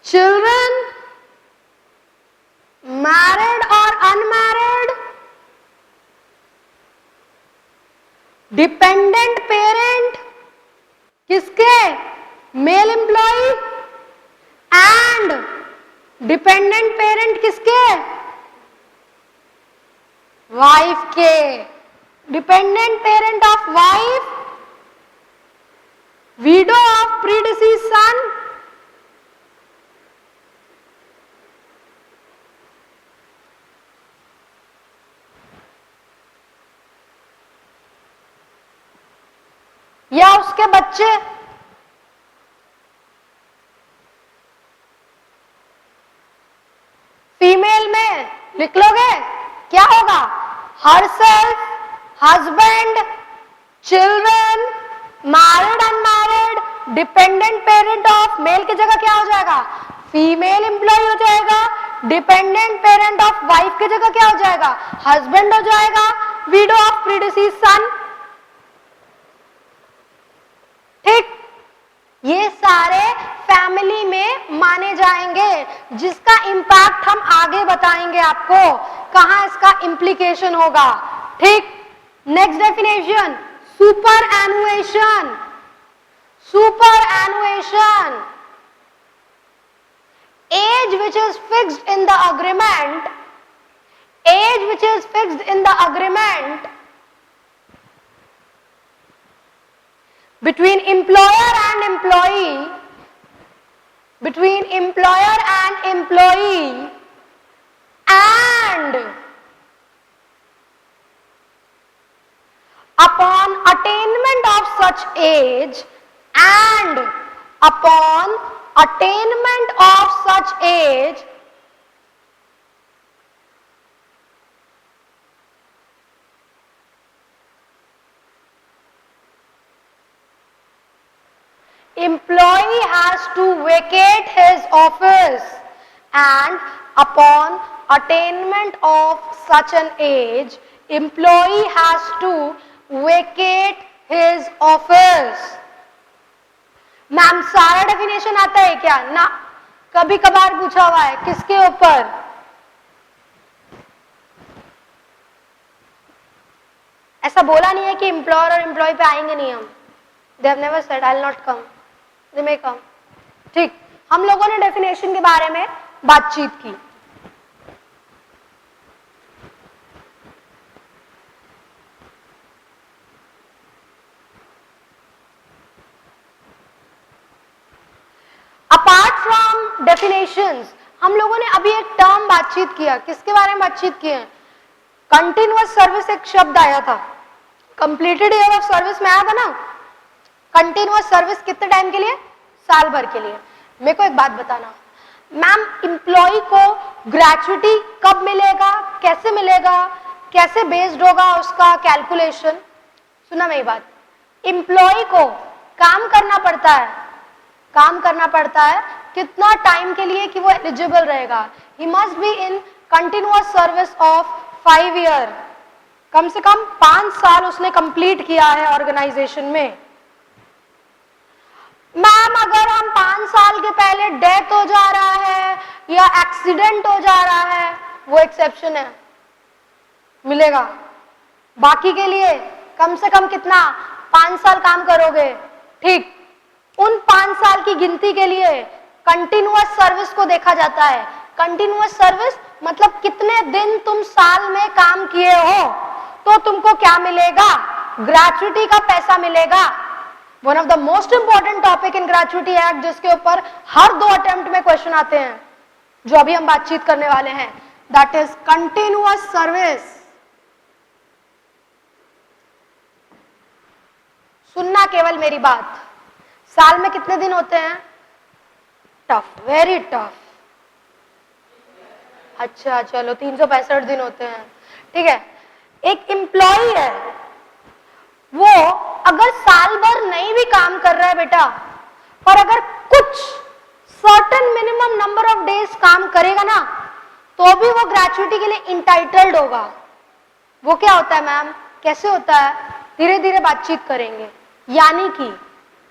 चिल्ड्रन, मैरिड और अनमैरिड, डिपेंडेंट पेरेंट, किसके? Male employ, and dependent parent किसके? वाइफ के। Dependent parent of wife, widow of predeceased son, या उसके बच्चे। फीमेल में लिख लोगे क्या? herself, husband, children, married, unmarried, dependent parent of, male की जगह क्या हो जाएगा? फीमेल एम्प्लॉय हो जाएगा। डिपेंडेंट पेरेंट ऑफ वाइफ की जगह क्या हो जाएगा? हस्बैंड हो जाएगा। विडो ऑफ प्रीडिसीज सन। ठीक, ये सारे फैमिली में माने जाएंगे, जिसका इंपैक्ट हम आगे बताएंगे आपको, कहां इसका इंप्लीकेशन होगा। ठीक, next definition, superannuation. Superannuation, age which is fixed in the agreement, age which is fixed in the agreement between employer and employee, between employer and employee, and upon attainment of such age, and upon attainment of such age, employee has to vacate his office, and upon attainment of such an age, employee has to vacate his office. Ma'am सारा डेफिनेशन आता है क्या? ना, कभी कभार पूछा हुआ है। किसके ऊपर? ऐसा बोला नहीं है कि एम्प्लॉयर और एम्प्लॉय पे आएंगे नहीं हम। They have never said I will not come, they may come. ठीक, हम लोगों ने डेफिनेशन के बारे में बातचीत की। अपार्ट फ्रॉम डेफिनेशंस, हम लोगों ने अभी एक टर्म बातचीत किया। किसके बारे में बातचीत की है? कंटिन्यूअस सर्विस एक शब्द आया था, कंप्लीटेड ईयर ऑफ सर्विस में आया था ना। कंटिन्यूअस सर्विस कितने टाइम के लिए? साल भर के लिए। मेरे को एक बात बताना मैम, एम्प्लॉय को ग्रेचुइटी कब मिलेगा, कैसे मिलेगा, कैसे बेस्ड होगा उसका कैलकुलेशन? सुना मेरी बात, एम्प्लॉय को काम करना पड़ता है, काम करना पड़ता है कितना टाइम के लिए कि वो एलिजिबल रहेगा? He must be in continuous service of 5 year, कम से कम 5 साल उसने कंप्लीट किया है ऑर्गेनाइजेशन में। मैम अगर हम 5 साल के पहले डेथ हो जा रहा है या एक्सीडेंट हो जा रहा है, वो एक्सेप्शन है, मिलेगा। बाकी के लिए कम से कम कितना? 5 साल काम करोगे। ठीक, उन 5 साल की गिनती के लिए कंटिन्यूअस सर्विस को देखा जाता है। कंटिन्यूअस सर्विस मतलब कितने दिन तुम साल में काम किए हो, तो तुमको क्या मिलेगा? ग्रेचुइटी का पैसा मिलेगा। One of the most important topic in gratuity act, जिसके ऊपर हर 2 अटेम्प्ट में क्वेश्चन आते हैं, जो अभी हम बातचीत करने वाले हैं, दैट इज कंटिन्यूअस सर्विस। सुनना केवल मेरी बात, साल में कितने दिन होते हैं? Tough, very tough. अच्छा चलो 365 दिन होते हैं, ठीक है। एक एम्प्लॉय है, वो अगर साल भर नहीं भी काम कर रहा है बेटा, पर अगर कुछ certain minimum number of days काम करेगा ना, तो भी वो ग्रेचुइटी के लिए इंटाइटल्ड होगा। वो क्या होता है मैम, कैसे होता है? धीरे धीरे बातचीत करेंगे। यानी कि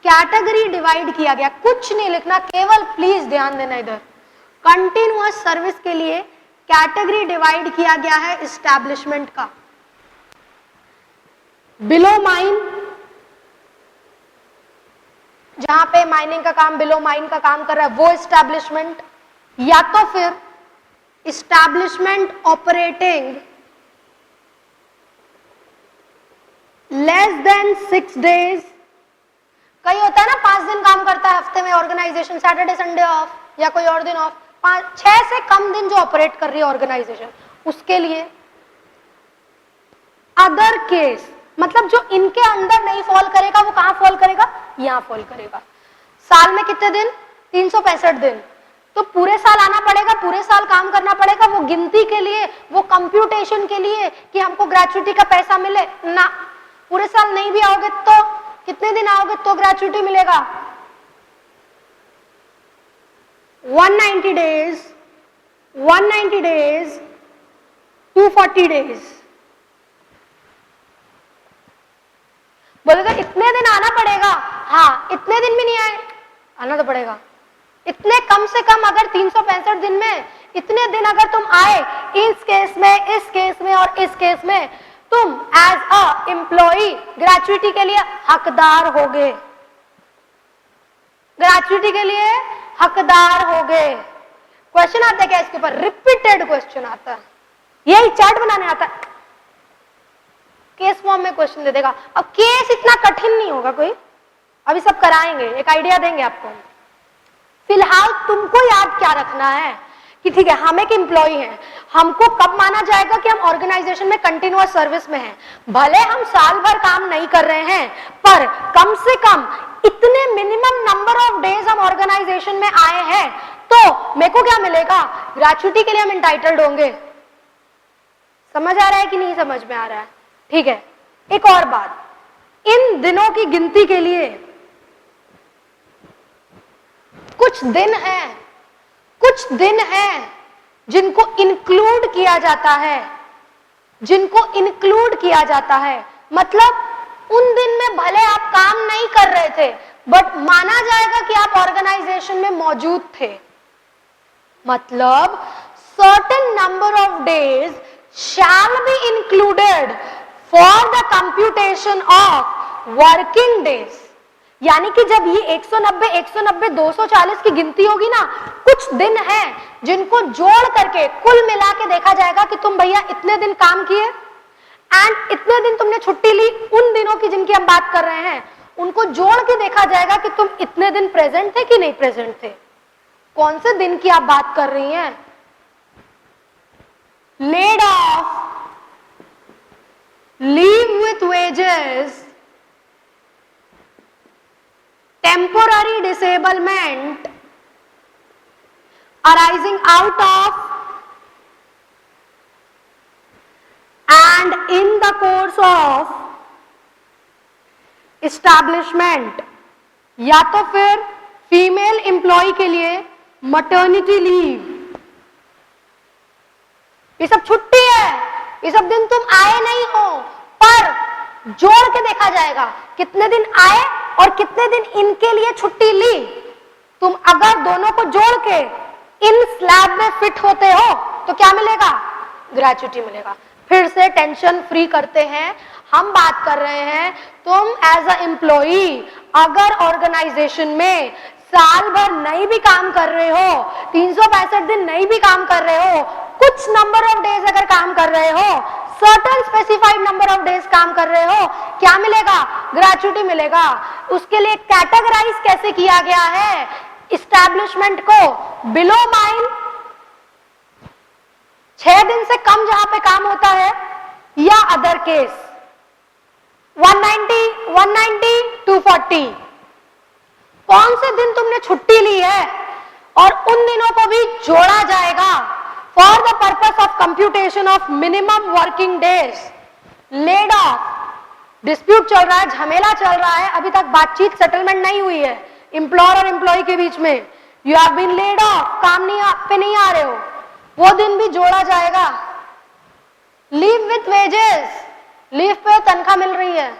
कैटेगरी डिवाइड किया गया, कुछ नहीं लिखना, केवल प्लीज ध्यान देना इधर। कंटिन्यूअस सर्विस के लिए कैटेगरी डिवाइड किया गया है एस्टैब्लिशमेंट का। बिलो माइन, जहां पे माइनिंग का काम, बिलो माइन का काम कर रहा है, वो एस्टैब्लिशमेंट, या तो फिर establishment operating less than 6 days. कई होता है ना 5 दिन काम करता है हफ्ते में ऑर्गेनाइजेशन, सैटरडे संडे ऑफ या कोई और दिन ऑफ, 6 से कम दिन जो ऑपरेट कर रही है ऑर्गेनाइजेशन, उसके लिए। अदर केस मतलब जो इनके अंदर नहीं फॉल करेगा, वो कहां फॉल करेगा? यहां फॉल करेगा। साल में कितने दिन? 365 दिन। तो पूरे साल आना पड़ेगा, पूरे साल काम करना पड़ेगा वो गिनती के लिए, वो कंप्यूटेशन के लिए कि हमको ग्रेचुइटी का पैसा मिले ना। पूरे साल नहीं भी आओगे तो कितने दिन आओगे तो ग्रेचुइटी मिलेगा? 190 डेज, 190 डेज, 240 डेज। बोले तो इतने दिन आना पड़ेगा। हाँ, इतने दिन भी नहीं आए, आना तो पड़ेगा। इतने कम से कम अगर 365 दिन में इतने दिन अगर तुम आए, इस केस में, इस केस में और इस केस में, तुम एज अ एम्प्लॉई ग्रेचुइटी के लिए हकदार होगे, ग्रेचुइटी के लिए हकदार होगे। क्वेश्चन आता है क्या इसके ऊपर? रिपीटेड क्वेश्चन आता है, यही चार्ट बनाने आता है। केस फॉर्म में क्वेश्चन दे देगा। अब केस इतना कठिन नहीं होगा कोई, अभी सब कराएंगे, एक आइडिया देंगे आपको। फिलहाल तुमको याद क्या रखना है कि ठीक है, हम एक एम्प्लॉय हैं, हमको कब माना जाएगा कि हम ऑर्गेनाइजेशन में कंटिन्यूअस सर्विस में हैं। भले हम साल भर काम नहीं कर रहे हैं, पर कम से कम इतने मिनिमम नंबर ऑफ डेज हम ऑर्गेनाइजेशन में आए हैं, तो मेरे को क्या मिलेगा? ग्रेचुइटी के लिए हम इंटाइटल्ड होंगे। समझ आ रहा है कि नहीं समझ में आ रहा है? ठीक है, एक और बात, इन दिनों की गिनती के लिए कुछ दिन हैं, कुछ दिन हैं जिनको इंक्लूड किया जाता है, जिनको इंक्लूड किया जाता है। मतलब उन दिन में भले आप काम नहीं कर रहे थे, बट माना जाएगा कि आप ऑर्गेनाइजेशन में मौजूद थे। मतलब certain number of days shall be included for the computation of working days। यानी कि जब ये 190, 190, 240 की गिनती होगी ना, कुछ दिन हैं जिनको जोड़ करके कुल मिला के देखा जाएगा कि तुम भैया इतने दिन काम किए एंड इतने दिन तुमने छुट्टी ली। उन दिनों की जिनकी हम बात कर रहे हैं, उनको जोड़ के देखा जाएगा कि तुम इतने दिन प्रेजेंट थे कि नहीं प्रेजेंट थे। कौन से दिन की आप बात कर रही हैं? laid off, leave with wages, temporary disablement arising out of and in the course of establishment, या तो फिर फीमेल एम्प्लॉय के लिए मटर्निटी लीव। ये सब छुट्टी है, ये सब दिन तुम आए नहीं हो, पर जोड़ के देखा जाएगा कितने दिन आए और कितने दिन इनके लिए छुट्टी ली। तुम अगर दोनों को जोड़ के इन स्लैब में फिट होते हो तो क्या मिलेगा? ग्रेचुइटी मिलेगा। फिर से टेंशन फ्री करते हैं, हम बात कर रहे हैं तुम एज अ एम्प्लॉई अगर ऑर्गेनाइजेशन में साल भर नहीं भी काम कर रहे हो, 365 दिन नहीं भी काम कर रहे हो, कुछ नंबर ऑफ डेज अगर काम कर रहे हो, certain specified number of days काम कर रहे हो, क्या मिलेगा? ग्रेचुइटी मिलेगा। उसके लिए कैटेगराइज कैसे किया गया है इस्टेब्लिशमेंट को? बिलो माइन 6 दिन से कम जहां पे काम होता है, या अदर केस 190, 190, 240। कौन से दिन तुमने छुट्टी ली है और उन दिनों को भी जोड़ा जाएगा for the purpose of computation of minimum working days. Laid off, dispute चल रहा है, झमेला चल रहा है, अभी तक बातचीत सेटलमेंट नहीं हुई है एम्प्लॉयर और एम्प्लॉय के बीच में। You have been laid off, काम पे नहीं आ रहे हो, वो दिन भी जोड़ा जाएगा। लीव विथ वेजेस, लीव पे तनख्वाह मिल रही है,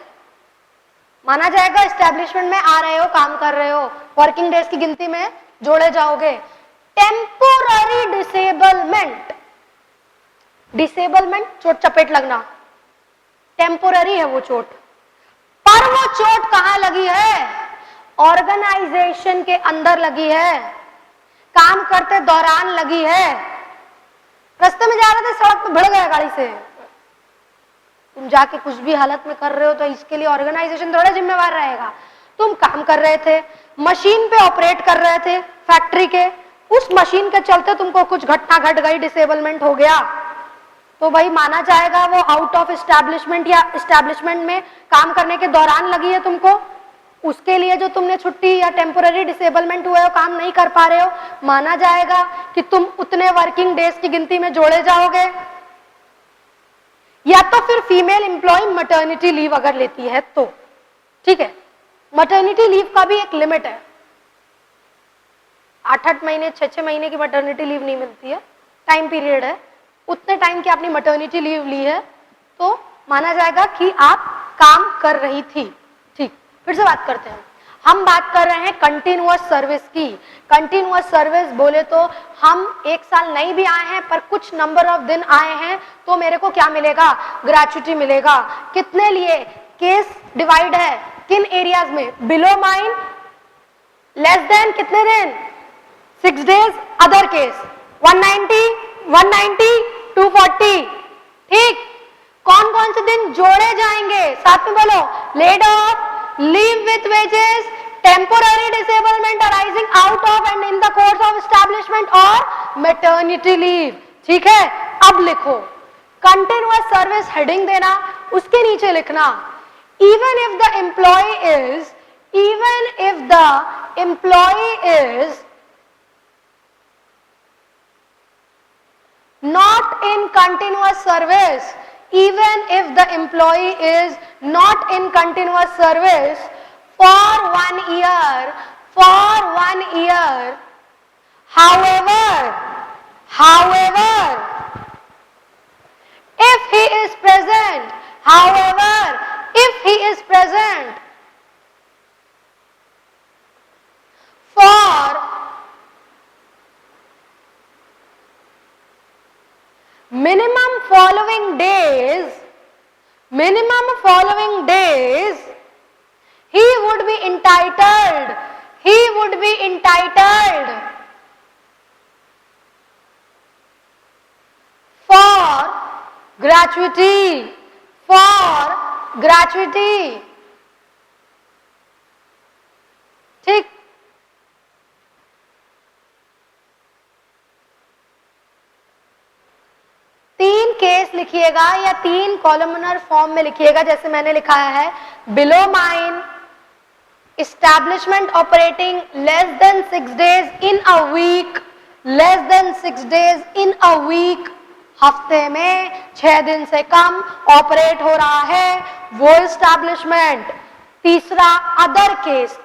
माना जाएगा एस्टेब्लिशमेंट में आ रहे हो, काम कर रहे हो, वर्किंग डेज की गिनती में जोड़े जाओगे। टेम्पोररी डिसेबलमेंट, डिसेबलमेंट चोट चपेट लगना, टेम्पोररी है वो चोट, पर वो चोट कहां लगी है? ऑर्गेनाइजेशन के अंदर लगी है, काम करते दौरान लगी है। रास्ते में जा रहे थे, सड़क पे भिड़ गया गाड़ी से, तुम जाके कुछ भी हालत में कर रहे हो तो इसके लिए ऑर्गेनाइजेशन थोड़ा जिम्मेवार रहेगा। तुम काम कर रहे थे, मशीन पे ऑपरेट कर रहे थे फैक्ट्री के, उस मशीन के चलते तुमको कुछ घटना घट गई, डिसेबलमेंट हो गया, तो भाई माना जाएगा वो आउट ऑफ एस्टैब्लिशमेंट या एस्टैब्लिशमेंट में काम करने के दौरान लगी है तुमको। उसके लिए जो तुमने छुट्टी या टेम्पोररी डिसेबलमेंट हुआ है वो काम नहीं कर पा रहे हो, माना जाएगा कि तुम उतने वर्किंग डेज की गिनती में जोड़े जाओगे। या तो फिर फीमेल एम्प्लॉय मैटरनिटी लीव अगर लेती है तो, ठीक है, मैटरनिटी लीव का भी एक लिमिट है, 8-8 महीने 6-6 महीने की मैटरनिटी लीव नहीं मिलती है, टाइम पीरियड है, उतने टाइम की आपने मैटरनिटी लीव ली है तो माना जाएगा कि आप काम कर रही थी। ठीक, फिर से बात करते हैं, हम बात कर रहे हैं कंटिन्यूअस सर्विस की। कंटिन्यूअस सर्विस बोले तो हम 1 साल नहीं भी आए हैं पर कुछ नंबर ऑफ दिन आए हैं तो मेरे को क्या मिलेगा, ग्रेच्युटी मिलेगा। कितने लिए, केस डिवाइड है किन एरियाज में, बिलो माइन, लेस देन कितने दिन, 6 days, अदर केस 190, 190, 240। ठीक, कौन कौन से दिन जोड़े जाएंगे, साथ में बोलो, lead off, leave with wages, temporary disablement arising out of and in the course of establishment और मैटरनिटी लीव। ठीक है, अब लिखो कंटिन्यूअस सर्विस हेडिंग देना, उसके नीचे लिखना even if the employee is, even if the employee is not in continuous service, even if the employee is not in continuous service for 1 year, however, if he is present, for minimum following days, he would be entitled for gratuity, ठीक, तीन केस लिखिएगा या 3 कॉलमनर फॉर्म में लिखिएगा जैसे मैंने लिखाया है, below mine, establishment operating less than 6 days in a week, हफ्ते में 6 दिन से कम ऑपरेट हो रहा है वो एस्टैब्लिशमेंट। तीसरा अदर केस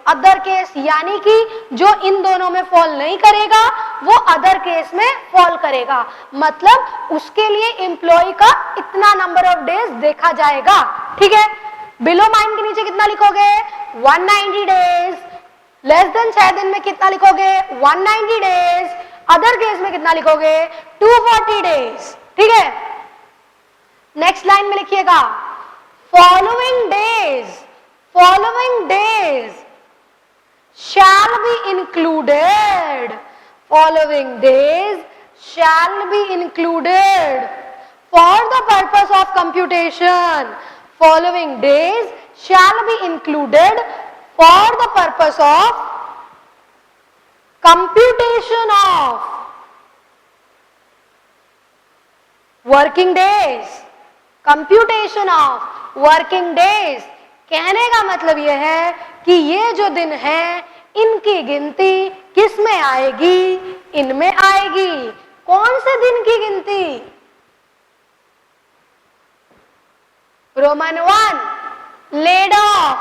यानी कि जो इन दोनों में फॉल नहीं करेगा वो अदर केस में फॉल करेगा, मतलब उसके लिए एम्प्लॉय का इतना नंबर ऑफ डेज देखा जाएगा। ठीक है, बिलो माइन के नीचे कितना लिखोगे, 190 डेज, लेस देन 6 दिन में कितना लिखोगे, 190 डेज, अदर केस में कितना लिखोगे, 240 डेज। ठीक है, नेक्स्ट लाइन में लिखिएगा following days shall be included, for the purpose of computation, following days shall be included for the purpose of computation of working days, कहने का मतलब यह है कि ये जो दिन है इनकी गिनती किस में आएगी, इनमें आएगी। कौन से दिन की गिनती, Roman 1 laid off,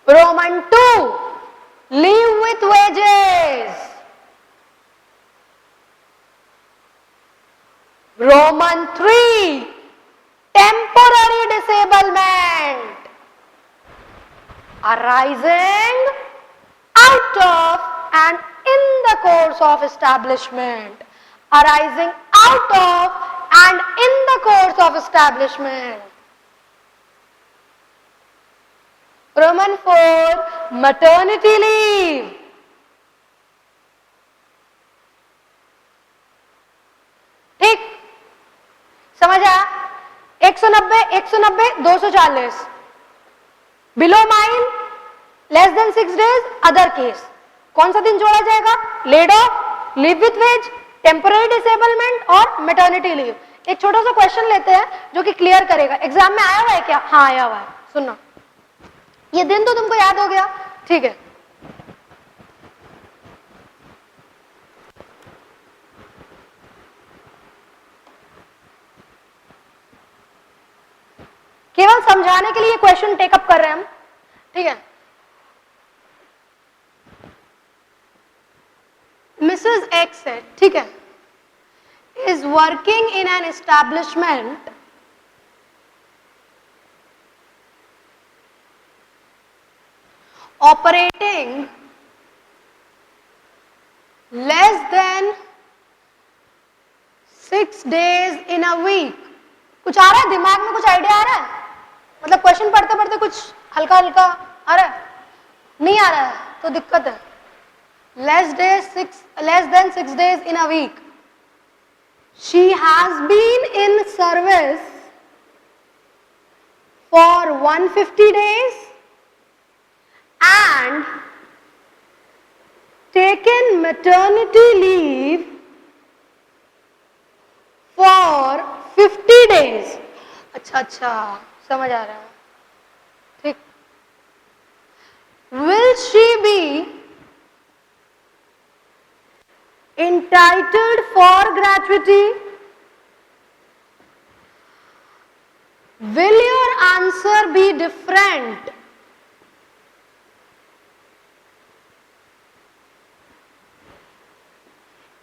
Roman 2 leave with wages, Roman 3 temporary disablement arising out of and in the course of establishment, Roman 4 maternity leave, ठीक, समझ आया। 190, 240, below mine, less than 6 days, other case. कौन सा दिन जोड़ा जाएगा, laid off, leave with wage, temporary disablement और मैटरनिटी लीव। एक छोटा सा क्वेश्चन लेते हैं जो कि क्लियर करेगा, एग्जाम में आया हुआ है क्या, हाँ आया हुआ है, सुनना। ये दिन तो तुमको याद हो गया, ठीक है। केवल समझाने के लिए क्वेश्चन टेकअप कर रहे हैं हम, ठीक है। मिसेस एक्स है, ठीक है, is working in an establishment operating less than 6 days in a week. कुछ आ रहा है दिमाग में, कुछ आइडिया आ रहा है? मतलब क्वेश्चन पढ़ते पढ़ते कुछ हल्का हल्का आ रहा है? नहीं आ रहा है तो दिक्कत है। less than 6 days in a week. She has been in service for 150 days and taken maternity leave for 50 days. अच्छा समझ आ रहा है, ठीक। Will she be entitled for gratuity? Will your answer be different?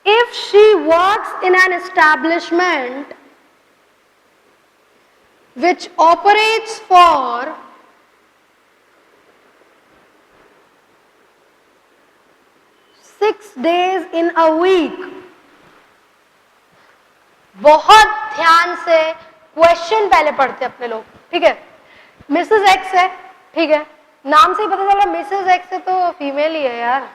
If she works in an establishment which operates for 6 days in a week। बहुत ध्यान से क्वेश्चन पहले पढ़ते अपने लोग, ठीक है। मिसेस एक्स है, ठीक है, नाम से ही पता चल रहा मिसेस एक्स है तो फीमेल ही है यार।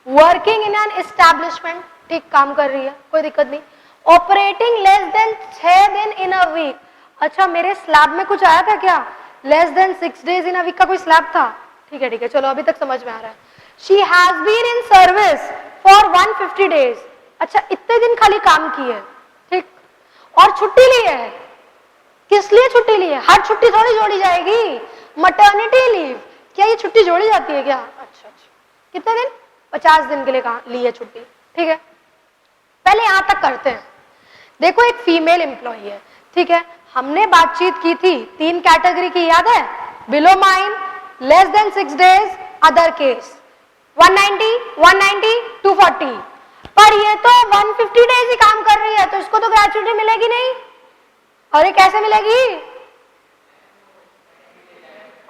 वर्किंग इन एन एस्टैब्लिशमेंट, ठीक, काम कर रही है, कोई दिक्कत नहीं। ऑपरेटिंग लेस देन 6 दिन इन अ वीक। अच्छा मेरे स्लैब में कुछ आया था क्या? Less than 6 days in a week का कोई स्लैब था? ठीक है, चलो अभी तक समझ में आ रहा है। She has been in service for 150 days। अच्छा इतने दिन खाली काम की है, ठीक, और छुट्टी ली है। किस लिए छुट्टी ली है? हर छुट्टी थोड़ी जोड़ी जाएगी, मटर्निटी लीव। क्या ये छुट्टी जोड़ी जाती है क्या? अच्छा कितने दिन? 50 दिन के लिए ली है छुट्टी, ठीक है। पहले यहां तक करते हैं। देखो एक फीमेल एम्प्लॉई है, ठीक है, हमने बातचीत की थी 3 कैटेगरी की, याद है? Below mine, less than 6 days, other case. 190, 190, 240। पर ये तो 150 days ही काम कर रही है तो इसको तो ग्रेचुइटी मिलेगी नहीं। और ये कैसे मिलेगी?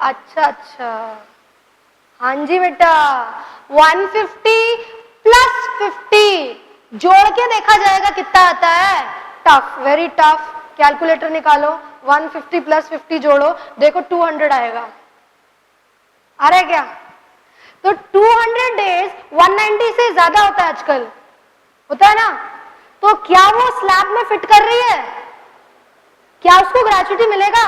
अच्छा हाँ जी बेटा, 150 प्लस 50 जोड़ के देखा जाएगा कितना आता है। Tough, very tough. कैलकुलेटर निकालो, 150 प्लस 50 जोड़ो, देखो 200 आएगा। आ रहा है क्या? तो 200 days 190 से ज्यादा होता है आजकल, होता है ना? तो क्या वो स्लैब में फिट कर रही है? क्या उसको ग्रेचुइटी मिलेगा?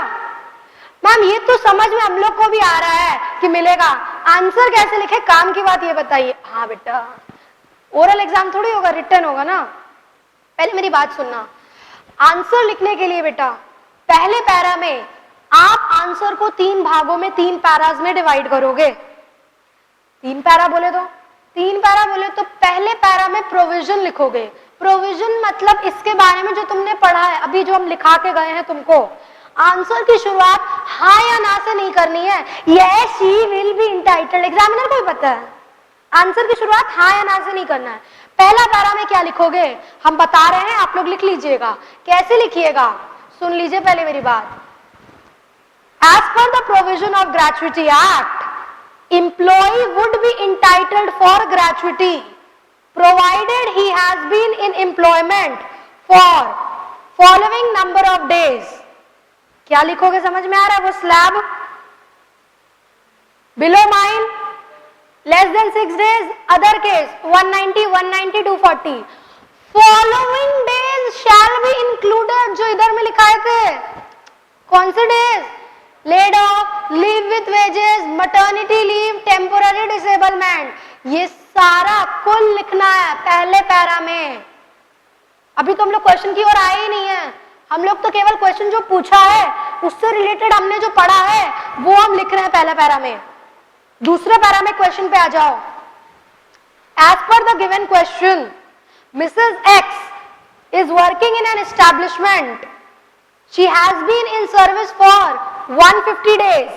मैम ये तो समझ में हम लोग को भी आ रहा है कि मिलेगा। आंसर कैसे लिखे, काम की बात ये बताइए। हाँ बेटा, ओरल एग्जाम थोड़ी होगा, रिटन होगा ना। पहले मेरी बात सुनना। आंसर लिखने के लिए बेटा पहले पैरा में आप आंसर को 3 भागों में 3 पैराज में डिवाइड करोगे। 3 पैरा बोले तो पहले पैरा में प्रोविजन लिखोगे। प्रोविजन मतलब इसके बारे में जो तुमने पढ़ा है, अभी जो हम लिखा के गए हैं तुमको। आंसर की शुरुआत हाँ या ना से नहीं करनी है। Yes she will be entitled, examiner को भी पता है। आंसर की शुरुआत हाँ या ना से नहीं करना है। पहला पैरा में क्या लिखोगे हम बता रहे हैं, आप लोग लिख लीजिएगा। कैसे लिखिएगा सुन लीजिए पहले मेरी बात। As per the provision of Gratuity Act, employee would be entitled for gratuity provided he has been in employment for following number of days। क्या लिखोगे समझ में आ रहा है? वो slab below mine, less than 6 days, other case 190, 190, 240। Following days shall be included, जो इधर में लिखाए थे। कौन से days? Lead off, leave with wages, maternity leave, temporary disablement, ये सारा कुल लिखना है पहले पैरा में। अभी तो हम लोग क्वेश्चन की ओर आए ही नहीं है, हम लोग तो केवल क्वेश्चन जो पूछा है उससे रिलेटेड हमने जो पढ़ा है वो हम लिख रहे हैं पहले पैरा में। दूसरे पैरा में क्वेश्चन पे आ जाओ। As per the given question, Mrs X is working in an establishment, she has been in service for 150 days.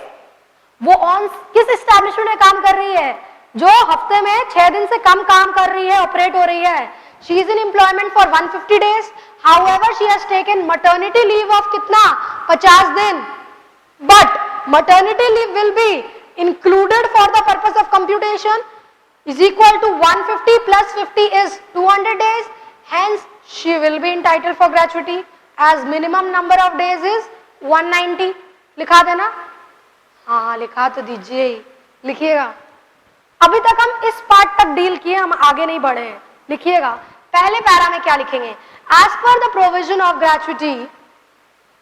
वो ऑन किस एस्टैब्लिशमेंट में काम कर रही है? जो हफ्ते में 6 दिन से कम काम कर रही है, ऑपरेट हो रही है। She is in employment for 150 days, however she has taken maternity leave of कितना? 50 दिन। But maternity leave will be included for the purpose of computation is equal to 150 plus 50 is 200 days, hence she will be entitled for gratuity as minimum number of days is 190। लिखा देना? हाँ लिखा तो दीजिए, लिखिएगा। अभी तक हम इस पार्ट तक डील किए, हम आगे नहीं बढ़े हैं। लिखिएगा पहले पैरा में क्या लिखेंगे? as per the provision of gratuity,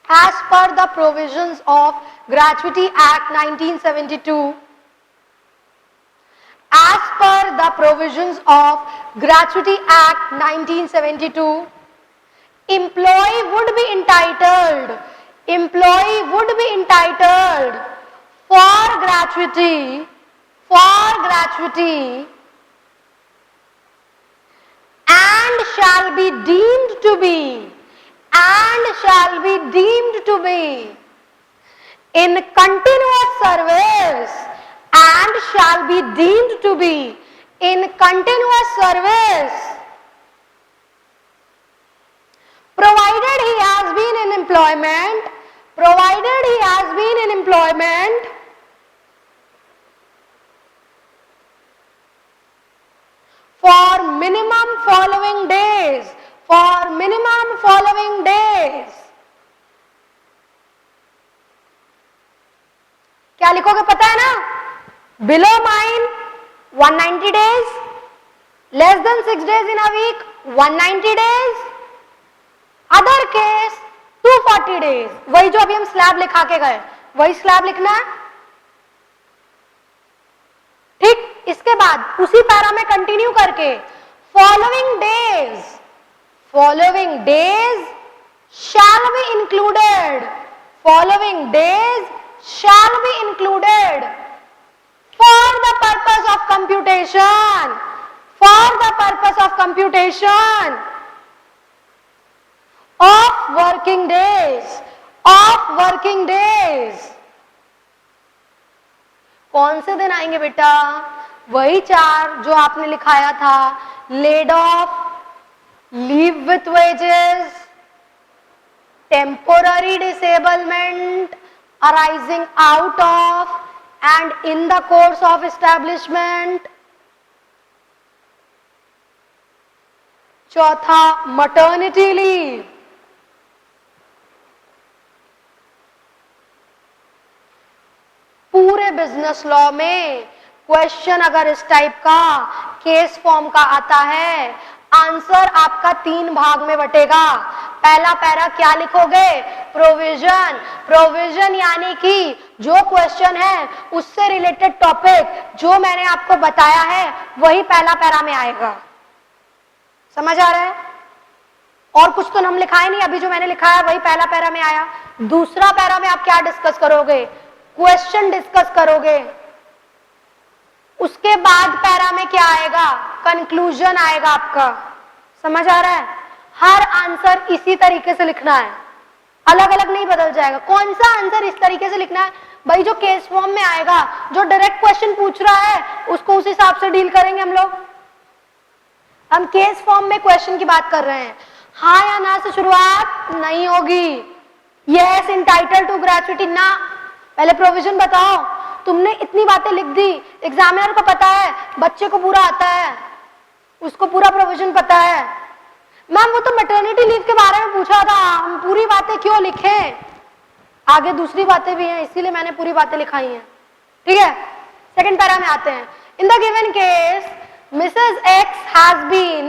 as per the provisions of Gratuity Act 1972, as per the provisions of Gratuity Act 1972, employee would be entitled for gratuity and shall be deemed to be in continuous service, and shall be deemed to be in continuous service provided he has been in employment for minimum following days, क्या लिखोगे पता है ना? Below mine 190 days, less than 6 days in a week 190 days, other case 240 days। वही जो अभी हम स्लैब लिखा के गए, वही स्लैब लिखना है। ठीक, इसके बाद उसी पैरा में कंटिन्यू करके following days shall be included for the purpose of computation of working days। कौन से दिन आएंगे बेटा? वही 4 जो आपने लिखाया था, laid off, leave with wages, temporary disablement arising out of and in the course of establishment, चौथा maternity leave, पूरे बिजनेस लॉ में क्वेश्चन अगर इस टाइप का केस फॉर्म का आता है, आंसर आपका 3 भाग में बटेगा। पहला पैरा क्या लिखोगे? प्रोविजन यानी कि जो क्वेश्चन है उससे रिलेटेड टॉपिक जो मैंने आपको बताया है वही पहला पैरा में आएगा। समझ आ रहा है? और कुछ तो हम लिखाए नहीं, अभी जो मैंने लिखा है वही पहला पैरा में आया। दूसरा पैरा में आप क्या डिस्कस करोगे? क्वेश्चन डिस्कस करोगे। उसके बाद पैरा में क्या आएगा? कंक्लूजन आएगा आपका। समझ आ रहा है? हर आंसर इसी तरीके से लिखना है, अलग अलग नहीं बदल जाएगा। कौन सा आंसर इस तरीके से लिखना है? भाई जो केस फॉर्म में आएगा, जो डायरेक्ट क्वेश्चन पूछ रहा है उसको उस हिसाब से डील करेंगे हम लोग। हम केस फॉर्म में क्वेश्चन की बात कर रहे हैं। हाँ या ना से शुरुआत नहीं होगी। यस इंटाइटल टू ग्रेचुइटी ना, पहले प्रोविजन बताओ। तुमने इतनी बातें लिख दी, एग्जामिनर को पता है, बच्चे को पूरा आता है, उसको पूरा प्रोविजन पता है। मैम वो तो मैटरनिटी लीव के बारे में पूछा था, हम पूरी बातें क्यों लिखें? आगे दूसरी बातें भी हैं, इसीलिए मैंने पूरी बातें लिखाई हैं। ठीक है, सेकंड पैरा में आते हैं। In the given case Mrs. X has been,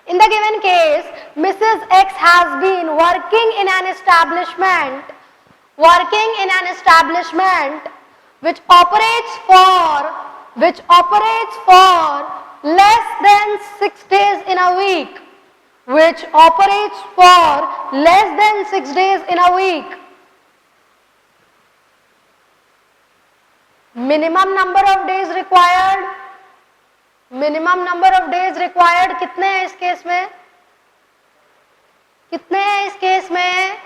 in the given case, Mrs. X has been working in an establishment which operates for less than 6 days in a week, minimum number of days required, minimum number of days required कितने हैं इस केस में? कितने हैं इस केस में?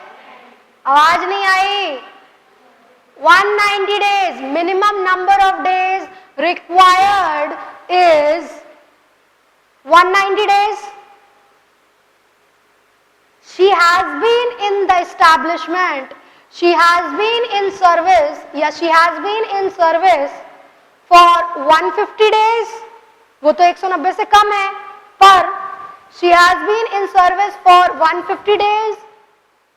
आवाज नहीं आई। 190 days. Minimum number of days required is 190 days. She has been in the establishment. She has been in service. Yes, she has been in service for 150 days. वो तो 190 से कम है, पर she has been in service for 150 days.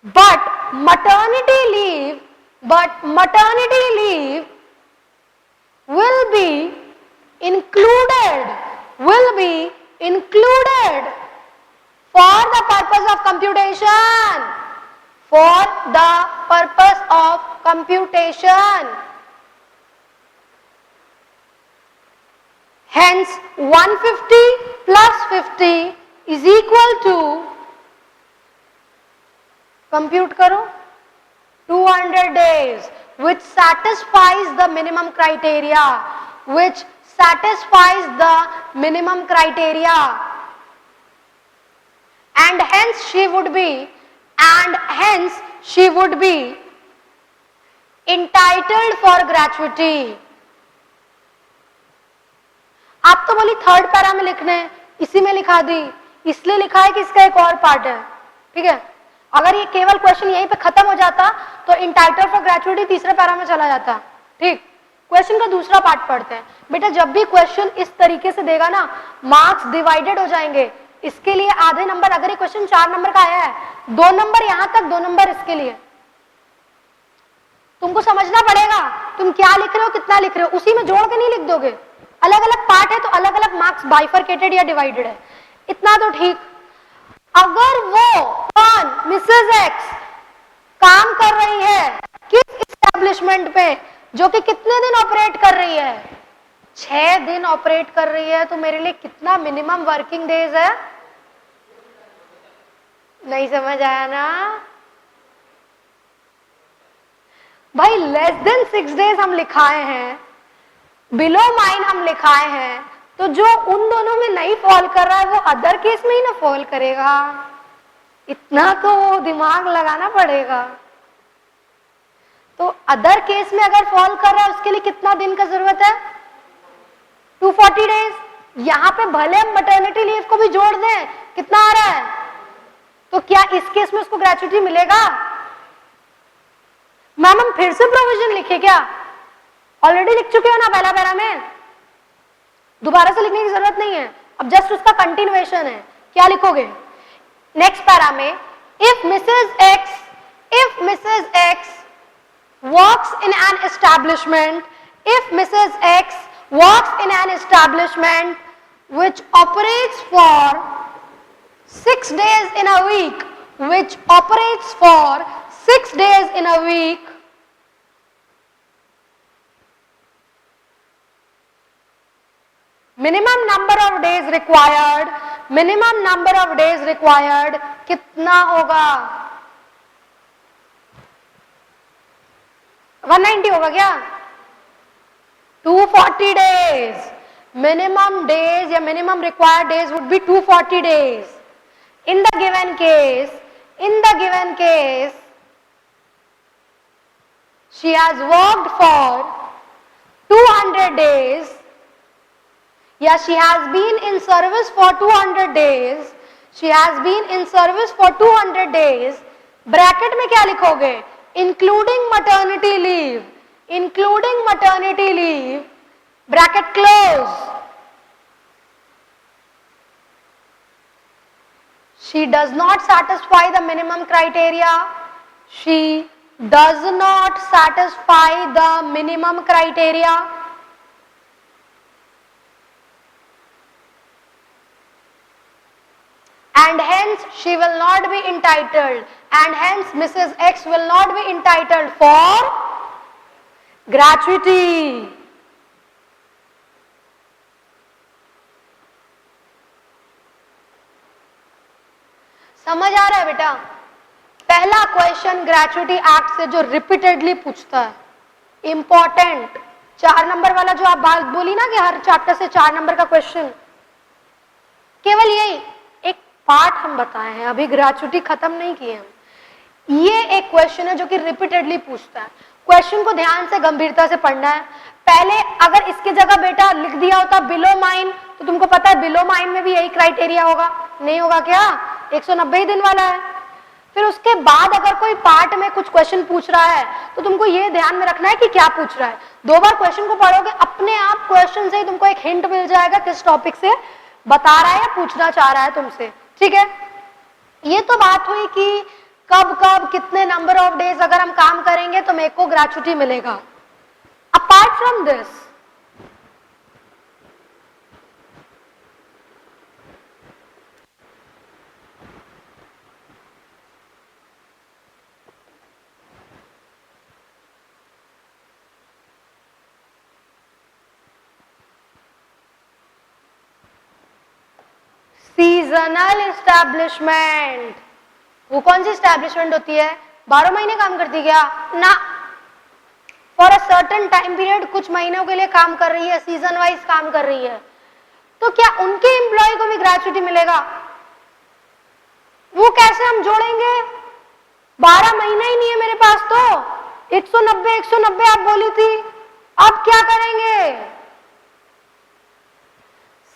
But maternity leave will be included for the purpose of computation. For the purpose of computation. Hence 150 plus 50 is equal to, compute करो, 200 days, which satisfies the minimum criteria, which satisfies the minimum criteria, and hence she would be entitled for gratuity. आप तो बोली थर्ड पैरा में लिखने, इसी में लिखा दी, इसलिए लिखा है कि इसका एक और पार्ट है, ठीक है। अगर ये केवल क्वेश्चन यहीं पे खत्म हो जाता तो इंटाइटल फॉर ग्रेचुइटी तीसरे पैरा में चला जाता, ठीक। क्वेश्चन का दूसरा पार्ट पढ़ते हैं। बेटा जब भी क्वेश्चन इस तरीके से देगा ना, मार्क्स डिवाइडेड हो जाएंगे। इसके लिए आधे नंबर, अगर ये क्वेश्चन 4 नंबर का आया है, 2 नंबर यहां तक, 2 नंबर इसके लिए। तुमको समझना पड़ेगा तुम क्या लिख रहे हो, कितना लिख रहे हो, उसी में जोड़ के नहीं लिख दोगे। अलग अलग पार्ट है तो अलग अलग मार्क्स बाइफरकेटेड या डिवाइडेड है, इतना तो ठीक। अगर वो कौन, मिसेस एक्स काम कर रही है किस एस्टेब्लिशमेंट पे, जो कि कितने दिन ऑपरेट कर रही है, 6 दिन ऑपरेट कर रही है, तो मेरे लिए कितना मिनिमम वर्किंग डेज है? नहीं समझ आया ना भाई। लेस देन 6 डेज हम लिखाए हैं, बिलो माइन हम लिखाए हैं, तो जो उन दोनों में नहीं फॉल कर रहा है वो अदर केस में ही ना फॉल करेगा। इतना तो दिमाग लगाना पड़ेगा। तो अदर केस में अगर फॉल कर रहा है उसके लिए कितना दिन का जरूरत है? 240 डेज। यहां पे भले हम मैटरनिटी लीव को भी जोड़ दें, कितना आ रहा है? तो क्या इस केस में उसको ग्रेचुइटी मिलेगा? मैम हम फिर से प्रोविजन लिखे क्या? ऑलरेडी लिख चुके हो ना पहला पैरा में, दोबारा से लिखने की जरूरत नहीं है, अब जस्ट उसका कंटिन्यूएशन है। क्या लिखोगे नेक्स्ट पैरा में? If Mrs x works in an establishment, if Mrs x works in an establishment which operates for 6 days in a week, which operates for 6 days in a week, minimum number of days required, minimum number of days required कितना होगा? 190 होगा क्या? 240 days. Minimum days या minimum required days would be 240 days. In the given case, she has worked for 200 days. Yeah, she has been in service for 200 days. She has been in service for 200 days. Bracket में क्या लिखोगे? Including maternity leave. Including maternity leave. Bracket close. She does not satisfy the minimum criteria. She does not satisfy the minimum criteria. And hence she will not be entitled. And hence Mrs. X will not be entitled for gratuity. समझ आ रहा है बेटा? पहला क्वेश्चन ग्रेचुइटी एक्ट से जो रिपीटेडली पूछता है, इंपॉर्टेंट, 4 नंबर वाला जो आप बात बोली ना कि हर चैप्टर से 4 नंबर का क्वेश्चन, केवल यही एक पार्ट हम बताए हैं, अभी ग्रेचुटी खत्म नहीं किए हम। ये एक क्वेश्चन है जो कि रिपीटेडली पूछता है। क्वेश्चन को ध्यान से गंभीरता से पढ़ना है। पहले अगर इसकी जगह बेटा लिख दिया होता बिलो माइन, तो तुमको पता है बिलो माइन में भी यही क्राइटेरिया होगा, नहीं होगा क्या? 190 ही दिन वाला है। फिर उसके बाद अगर कोई पार्ट में कुछ क्वेश्चन पूछ रहा है तो तुमको ये ध्यान में रखना है कि क्या पूछ रहा है। 2 बार क्वेश्चन को पढ़ोगे, अपने आप क्वेश्चन से ही तुमको एक हिंट मिल जाएगा किस टॉपिक से बता रहा है या पूछना चाह रहा है तुमसे, ठीक है? ये तो बात हुई कि कब कब कितने नंबर ऑफ डेज अगर हम काम करेंगे तो मेरे को ग्रेचुटी मिलेगा। Apart from this, seasonal establishment, वो कौन सी एस्टैब्लिशमेंट होती है? 12 महीने काम करती क्या ना, for a certain time period, कुछ महीनों के लिए काम कर रही है, सीजन वाइज काम कर रही है। तो क्या उनके एम्प्लॉय को भी ग्रेचुटी मिलेगा? वो कैसे हम जोड़ेंगे? 12 महीना ही नहीं है मेरे पास, तो 190 आप बोली थी, अब क्या करेंगे?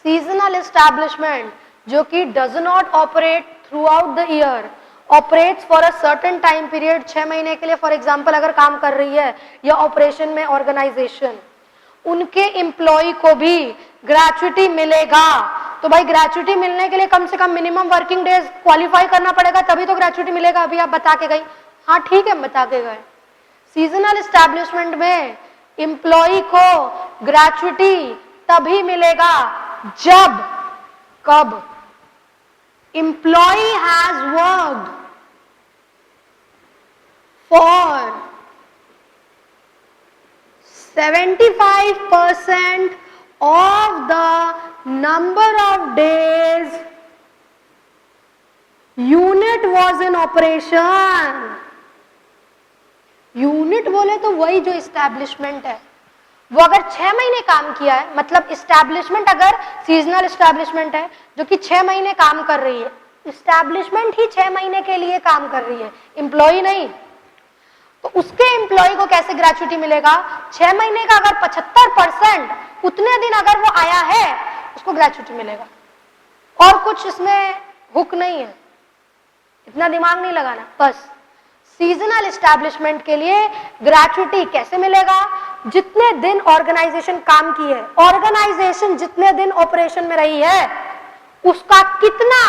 सीजनल एस्टैब्लिशमेंट जो कि does not operate through out the year, operates for a certain time period, 6 महीने के लिए फॉर एग्जाम्पल अगर काम कर रही है या ऑपरेशन में ऑर्गेनाइजेशन, उनके एम्प्लॉय को भी ग्रेचुटी मिलेगा। तो भाई ग्रेचुटी मिलने के लिए कम से कम मिनिमम वर्किंग डेज क्वालिफाई करना पड़ेगा, तभी तो ग्रेचुटी मिलेगा। अभी आप बता के गई, हाँ ठीक है बता के गए। सीजनल एस्टैब्लिशमेंट में एम्प्लॉय को ग्रेचुटी तभी मिलेगा जब, कब? Employee has worked for 75% of the number of days unit was in operation. Unit बोले तो वही जो एस्टैब्लिशमेंट है, वो अगर 6 महीने काम किया है, मतलब एस्टैब्लिशमेंट अगर सीजनल एस्टैब्लिशमेंट है जो कि 6 महीने काम कर रही है, एस्टैब्लिशमेंट ही 6 महीने के लिए काम कर रही है, एम्प्लॉय नहीं, तो उसके एम्प्लॉय को कैसे ग्रेचुटी मिलेगा? 6 महीने का अगर 75% उतने दिन अगर वो आया है उसको ग्रेचुटी मिलेगा। और कुछ इसमें हुक नहीं है, इतना दिमाग नहीं लगाना, बस सीजनल एस्टैब्लिशमेंट के लिए ग्रेचुटी कैसे मिलेगा? जितने दिन ऑर्गेनाइजेशन काम की है, ऑर्गेनाइजेशन जितने दिन ऑपरेशन में रही है उसका कितना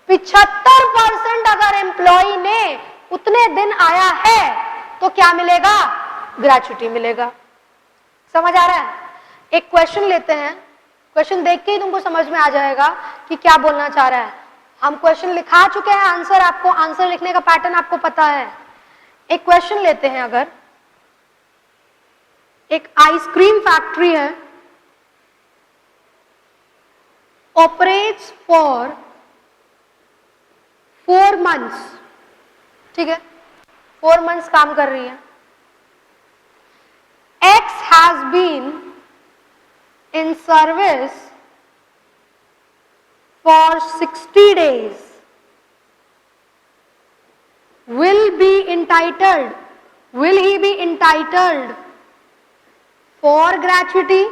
75% अगर एम्प्लॉय ने उतने दिन आया है तो क्या मिलेगा? ग्रेचुटी मिलेगा। समझ आ रहा है? एक क्वेश्चन लेते हैं, क्वेश्चन देख के ही तुमको समझ में आ जाएगा कि क्या बोलना चाह रहा है। हम क्वेश्चन लिखा चुके हैं, आंसर आपको, आंसर लिखने का पैटर्न आपको पता है। एक क्वेश्चन लेते हैं, अगर एक आइसक्रीम फैक्ट्री है, ऑपरेट्स फॉर 4 मंथ्स, ठीक है, 4 मंथ्स काम कर रही है। X has been in service for 60 days, will he be entitled for gratuity?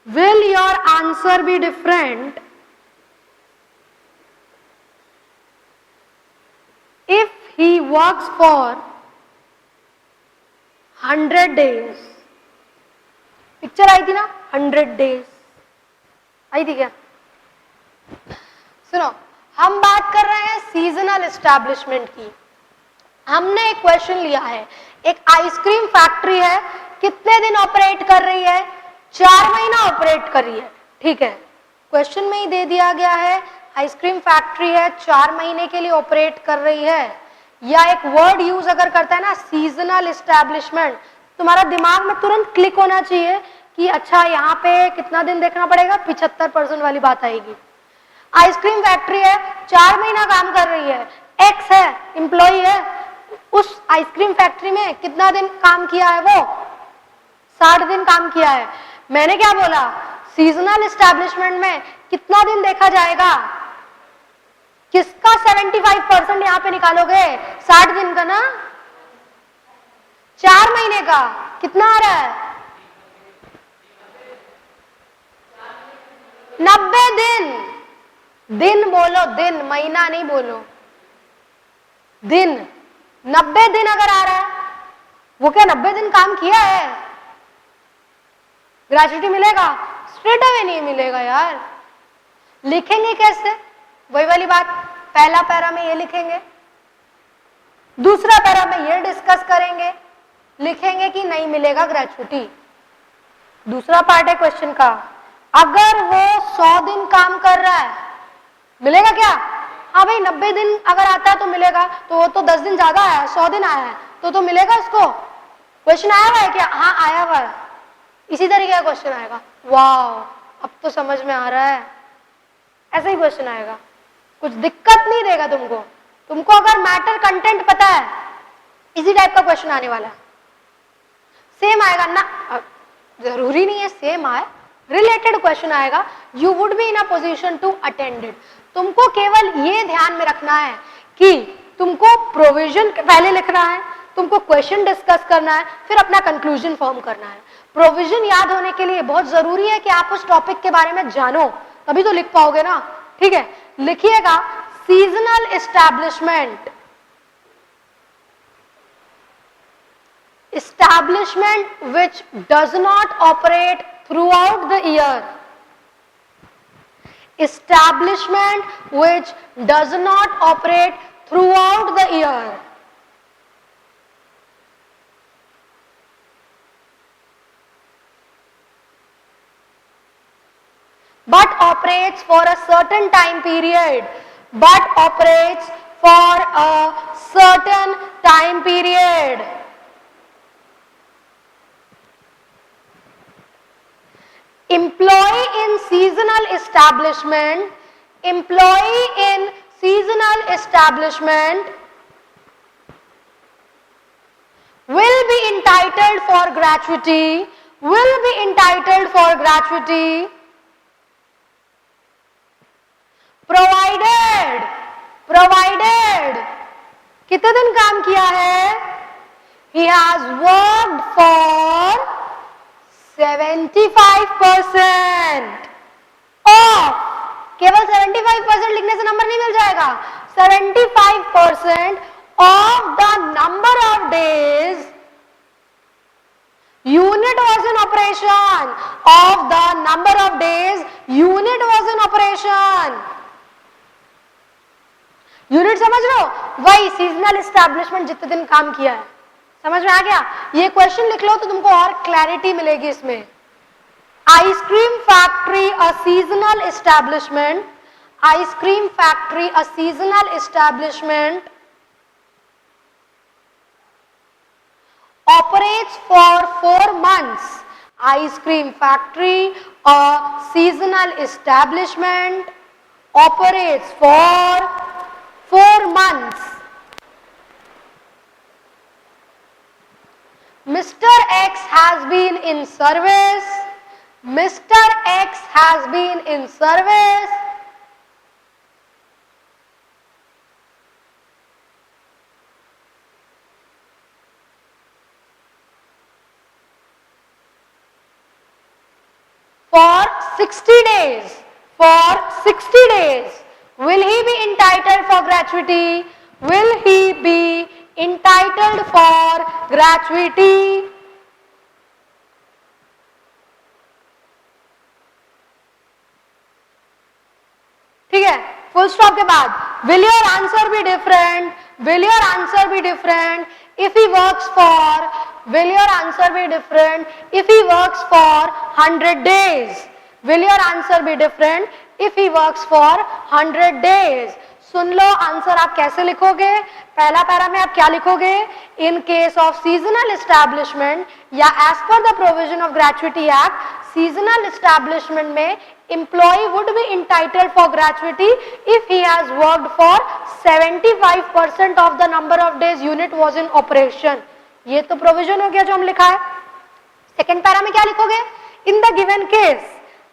Will your answer be different if he works for 100 days? Picture आई थी ना 100 डेज, आई थी क्या? सुनो, हम बात कर रहे हैं सीजनल एस्टैब्लिशमेंट की। हमने एक क्वेश्चन लिया है, एक आइसक्रीम फैक्ट्री है, कितने दिन ऑपरेट कर रही है? 4 महीना ऑपरेट कर रही है, ठीक है। क्वेश्चन में ही दे दिया गया है आइसक्रीम फैक्ट्री है, 4 महीने के लिए ऑपरेट कर रही है। या एक वर्ड यूज अगर करता है ना सीजनल एस्टैब्लिशमेंट, तुम्हारा दिमाग में तुरंत क्लिक होना चाहिए कि अच्छा यहाँ पे कितना दिन देखना पड़ेगा, 75% वाली बात आएगी। आइसक्रीम फैक्ट्री है, 4 महीना काम कर रही है, एक्स है, एम्प्लॉई है, उस आइसक्रीम फैक्ट्री में कितना दिन काम किया है? वो 60 दिन काम किया है। मैंने क्या बोला? सीजनल एस्टैब्लिशमेंट में कितना दिन देखा जाएगा? किसका 75% यहां पे निकालोगे? 60 दिन का ना, 4 महीने का कितना आ रहा है? 90 दिन। दिन बोलो, दिन, महीना नहीं बोलो, दिन। 90 दिन अगर आ रहा है, वो क्या 90 दिन काम किया है? ग्रेच्युटी मिलेगा? स्ट्रेट अवे नहीं मिलेगा यार। लिखेंगे कैसे? वही वाली बात, पहला पैरा में ये लिखेंगे, दूसरा पैरा में ये डिस्कस करेंगे, लिखेंगे कि नहीं मिलेगा ग्रेच्युटी। दूसरा पार्ट है क्वेश्चन का, अगर वो 100 दिन काम कर रहा है, मिलेगा क्या? हाँ भाई 90 दिन अगर आता है तो मिलेगा, तो वो तो 10 दिन ज्यादा आया है, 100 दिन आया है, तो मिलेगा उसको? क्वेश्चन आया हुआ है क्या? हाँ आया हुआ है, इसी तरीके का क्वेश्चन आएगा। वाह, अब तो समझ में आ रहा है, ऐसा ही क्वेश्चन आएगा, कुछ दिक्कत नहीं देगा तुमको। तुमको अगर मैटर कंटेंट पता है, इसी टाइप का क्वेश्चन आने वाला है, सेम आएगा ना, जरूरी नहीं है सेम आए, रिलेटेड क्वेश्चन आएगा। You would be in a position to attend it. तुमको केवल ये ध्यान में रखना है कि तुमको प्रोविजन पहले लिखना है, तुमको क्वेश्चन डिस्कस करना है, फिर अपना कंक्लूजन फॉर्म करना है। प्रोविजन याद होने के लिए बहुत जरूरी है कि आप उस टॉपिक के बारे में जानो, तभी तो लिख पाओगे ना। ठीक है, लिखिएगा seasonal establishment. Establishment which does not operate throughout the year. Establishment which does not operate throughout the year. But operates for a certain time period. But operates for a certain time period. Employee in seasonal establishment, employee in seasonal establishment will be entitled for gratuity, will be entitled for gratuity provided कितने दिन काम किया है? He has worked for 75% of, केवल 75% लिखने से नंबर नहीं मिल जाएगा, 75% of the number of days unit was in operation, of the number of days unit was in operation. Unit समझ लो, वही सीजनल एस्टैब्लिशमेंट जितने दिन काम किया है। समझ में आ गया? ये क्वेश्चन लिख लो तो तुमको और क्लैरिटी मिलेगी इसमें। Ice cream factory a seasonal establishment, ice cream factory a seasonal establishment operates for 4 months. Ice-cream factory, a seasonal establishment, operates for 4 months. Mr. X has been in service. Mr. X has been in service for 60 days. For 60 days. Will he be entitled for gratuity? Will he be entitled for gratuity? ठीक है, फुल स्टॉप के बाद will your answer be different? Will your answer be different if he works for? Will your answer be different if he works for 100 days? Will your answer be different if he works for 100 days? सुन लो आंसर आप कैसे लिखोगे। पहला पैरा में आप क्या लिखोगे? In case of seasonal establishment या as per the provision of gratuity act, seasonal establishment में employee would be entitled for gratuity if he has worked for 75% of the number of days unit was in operation. ये तो प्रोविजन हो गया जो हम लिखा है. सेकेंड पैरा में क्या लिखोगे? In the given case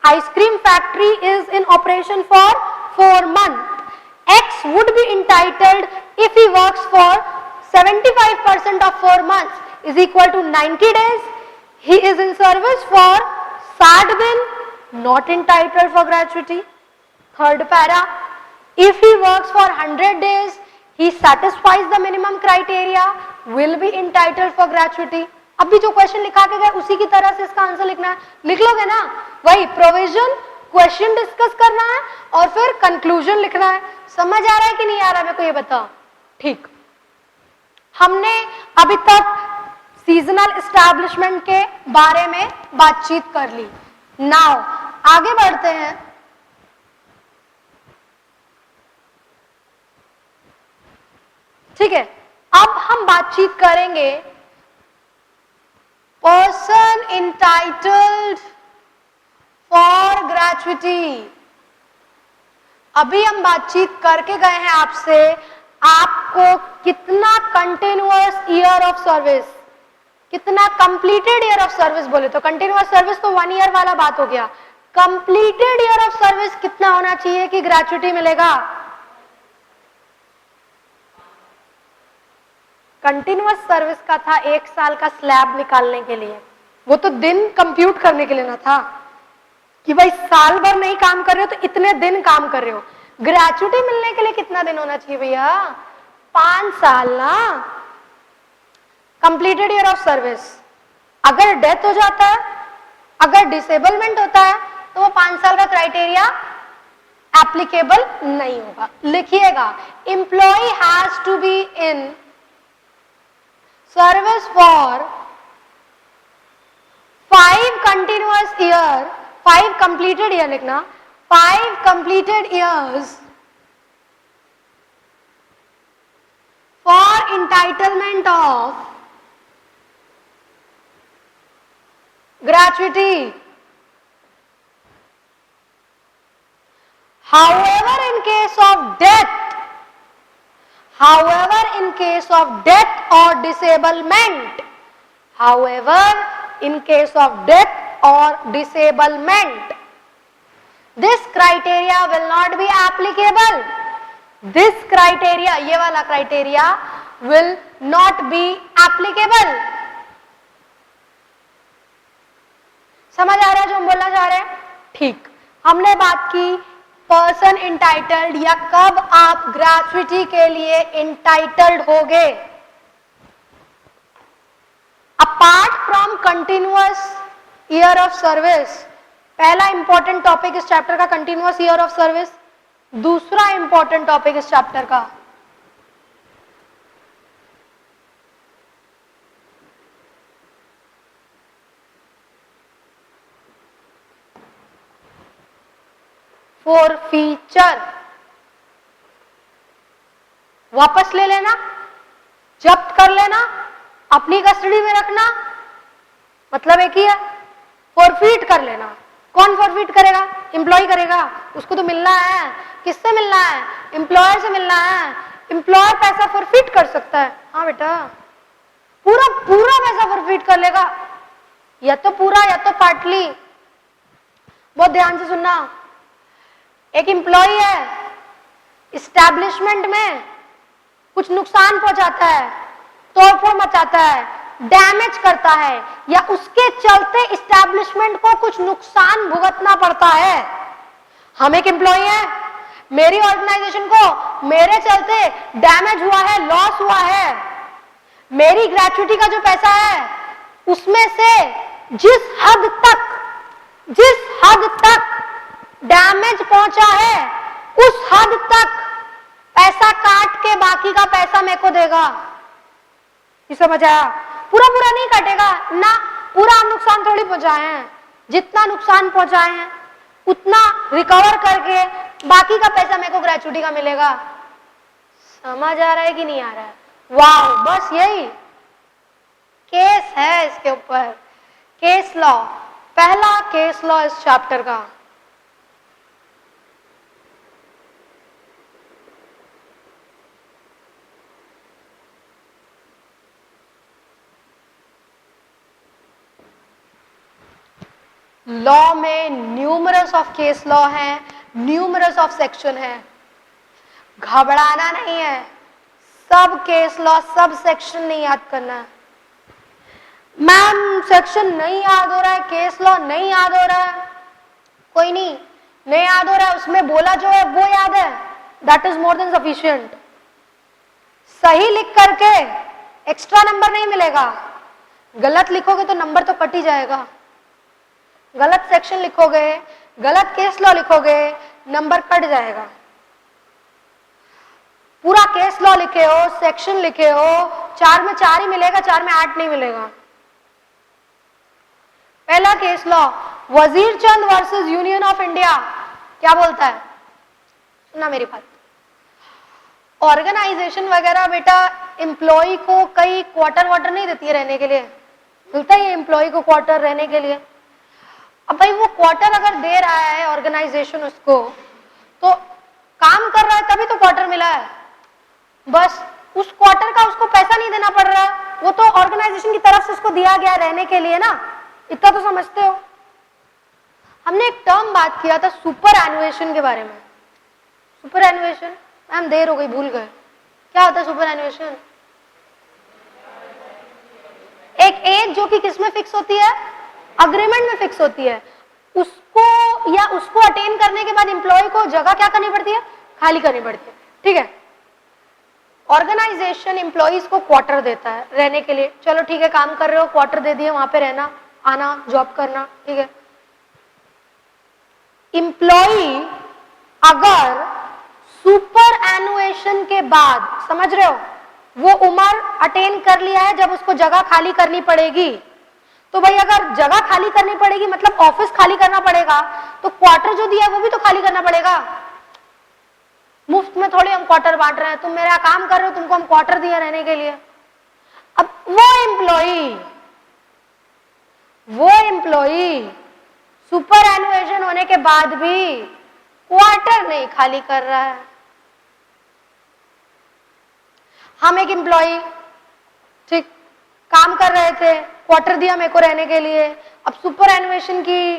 ice cream factory is in operation for 4 months. X would be entitled if he works for 75% of 4 months is equal to 90 days. He is in service for 60 दिन, not entitled for gratuity. Third para, if he works for 100 days, he satisfies the minimum criteria, will be entitled for gratuity. अब भी जो क्वेश्चन लिखा के गए उसी की तरह से इसका आंसर लिखना है. लिख लोगे ना? वही प्रोविजन, क्वेश्चन डिस्कस करना है और फिर कंक्लूजन लिखना है. समझ आ रहा है कि नहीं आ रहा है? मेरे को ये बताओ. ठीक, हमने अभी तक सीजनल एस्टैब्लिशमेंट के बारे में बातचीत कर ली. नाउ आगे बढ़ते हैं. ठीक है, अब हम बातचीत करेंगे पर्सन इंटाइटल्ड फॉर ग्रेचुइटी. अभी हम बातचीत करके गए हैं आपसे, आपको कितना कंटिन्यूअस ईयर ऑफ सर्विस, कितना कंप्लीटेड ईयर ऑफ सर्विस. बोले तो कंटिन्यूअस सर्विस तो 1 ईयर वाला बात हो गया. कंप्लीटेड ईयर ऑफ सर्विस कितना होना चाहिए कि ग्रेचुइटी मिलेगा? कंटिन्यूअस सर्विस का था 1 साल का स्लैब निकालने के लिए, वो तो दिन कंप्यूट करने के लिए ना था कि भाई साल भर नहीं काम कर रहे हो तो इतने दिन काम कर रहे हो. ग्रेचुइटी मिलने के लिए कितना दिन होना चाहिए भैया? 5 साल ना. Completed year of service. अगर डेथ हो जाता है, अगर डिसेबलमेंट होता है तो वो 5 साल का क्राइटेरिया एप्लीकेबल नहीं होगा. लिखिएगा, employee has to be in service for 5 continuous year, 5 completed year लिखना, 5 completed years for entitlement of gratuity. However, in case of death or disablement, this criteria will not be applicable. This criteria, ये वाला criteria will not be applicable. समझ आ रहा है जो हम बोलना चाह रहे हैं? ठीक, हमने बात की पर्सन इंटाइटल्ड या कब आप ग्रेचुइटी के लिए इंटाइटल्ड होगे. Apart from continuous year of service, पहला इंपॉर्टेंट टॉपिक इस चैप्टर का कंटिन्यूअस ईयर ऑफ सर्विस. दूसरा इंपॉर्टेंट टॉपिक इस चैप्टर का फॉरफीचर. वापस ले लेना, जब्त कर लेना, अपनी कस्टडी में रखना, मतलब एक ही है. फॉरफीट कर लेना. कौन फॉरफीट करेगा? एम्प्लॉय करेगा. उसको तो मिलना है. किससे मिलना है? एम्प्लॉयर से मिलना है. एम्प्लॉयर पैसा फॉरफीट कर सकता है. हाँ बेटा, पूरा पूरा पैसा फॉरफीट कर लेगा, या तो पूरा या तो पार्टली. बहुत ध्यान से सुनना. एक एम्प्लॉय है, एस्टैब्लिशमेंट में कुछ नुकसान पहुंचाता है, तोड़फोड़ मचाता है, डैमेज करता है, या उसके चलते एस्टैब्लिशमेंट को कुछ नुकसान भुगतना पड़ता है. हम एक एम्प्लॉय है, मेरी ऑर्गेनाइजेशन को मेरे चलते डैमेज हुआ है, लॉस हुआ है. मेरी ग्रेचुइटी का जो पैसा है उसमें से जिस हद तक डैमेज पहुंचा है उस हद तक पैसा काट के बाकी का पैसा मेरे को देगा. ये समझ आया? पूरा पूरा नहीं काटेगा ना. पूरा हम नुकसान थोड़ी पहुंचाए हैं. जितना नुकसान पहुंचाए हैं उतना रिकवर करके बाकी का पैसा मेरे को ग्रेचुइटी का मिलेगा. समझ आ रहा है कि नहीं आ रहा है? वाह, बस यही केस है. इसके ऊपर केस लॉ, पहला केस लॉ इस चैप्टर का. लॉ में न्यूमरस ऑफ केस लॉ है, न्यूमरस ऑफ सेक्शन है, घबराना नहीं है, सब केस लॉ सब सेक्शन नहीं याद करना है। मैम सेक्शन नहीं याद हो रहा है, केस लॉ नहीं याद हो रहा है, कोई नहीं याद हो रहा है, उसमें बोला जो है वो याद है, that is more than sufficient. सही लिख करके एक्स्ट्रा नंबर नहीं मिलेगा, गलत लिखोगे तो नंबर तो कट ही जाएगा। गलत सेक्शन लिखोगे, गलत केस लॉ लिखोगे, नंबर कट जाएगा। पूरा केस लॉ लिखे हो, सेक्शन लिखे हो, 4 में 4 ही मिलेगा, 4 में 8 नहीं मिलेगा। पहला केस लॉ वजीर Chand versus Union of India क्या बोलता है, सुना मेरी बात। ऑर्गेनाइजेशन वगैरह बेटा एम्प्लॉय को कई क्वार्टर वाटर नहीं देती है रहने के लिए, मिलता ही है एम्प्लॉय को क्वार्टर रहने के लिए। अब भाई वो क्वार्टर अगर दे रहा है ऑर्गेनाइजेशन उसको, तो काम कर रहा है तभी तो क्वार्टर मिला है, बस उस क्वार्टर का उसको पैसा नहीं देना पड़ रहा है, वो तो ऑर्गेनाइजेशन की तरफ से उसको दिया गया रहने के लिए ना, इतना तो समझते हो। हमने एक टर्म बात किया था सुपर एनुएशन के बारे में। सुपर एनुएशन मैम देर हो गई, भूल गए, क्या होता है सुपर एनुएशन? एक एज जो कि किसमें फिक्स होती है, अग्रीमेंट में फिक्स होती है, उसको या उसको अटेन करने के बाद एम्प्लॉय को जगह क्या करनी पड़ती है, खाली करनी पड़ती है। ठीक है, ऑर्गेनाइजेशन एम्प्लॉइज को क्वार्टर देता है रहने के लिए, चलो ठीक है काम कर रहे हो क्वार्टर दे दिए, वहां पे रहना आना जॉब करना, ठीक है। एम्प्लॉय अगर सुपर एनुएशन के बाद, समझ रहे हो, वो उम्र अटेन कर लिया है जब उसको जगह खाली करनी पड़ेगी, तो भाई अगर जगह खाली करनी पड़ेगी मतलब ऑफिस खाली करना पड़ेगा, तो क्वार्टर जो दिया है वो भी तो खाली करना पड़ेगा। मुफ्त में थोड़ी हम क्वार्टर बांट रहे हैं, तुम मेरा काम कर रहे हो, तुमको हम क्वार्टर दिया रहने के लिए। अब वो एम्प्लॉई सुपर एनुएशन होने के बाद भी क्वार्टर नहीं खाली कर रहा है। हम एक एम्प्लॉई ठीक काम कर रहे थे, क्वार्टर दिया मेरे को रहने के लिए, अब सुपर एनुएशन की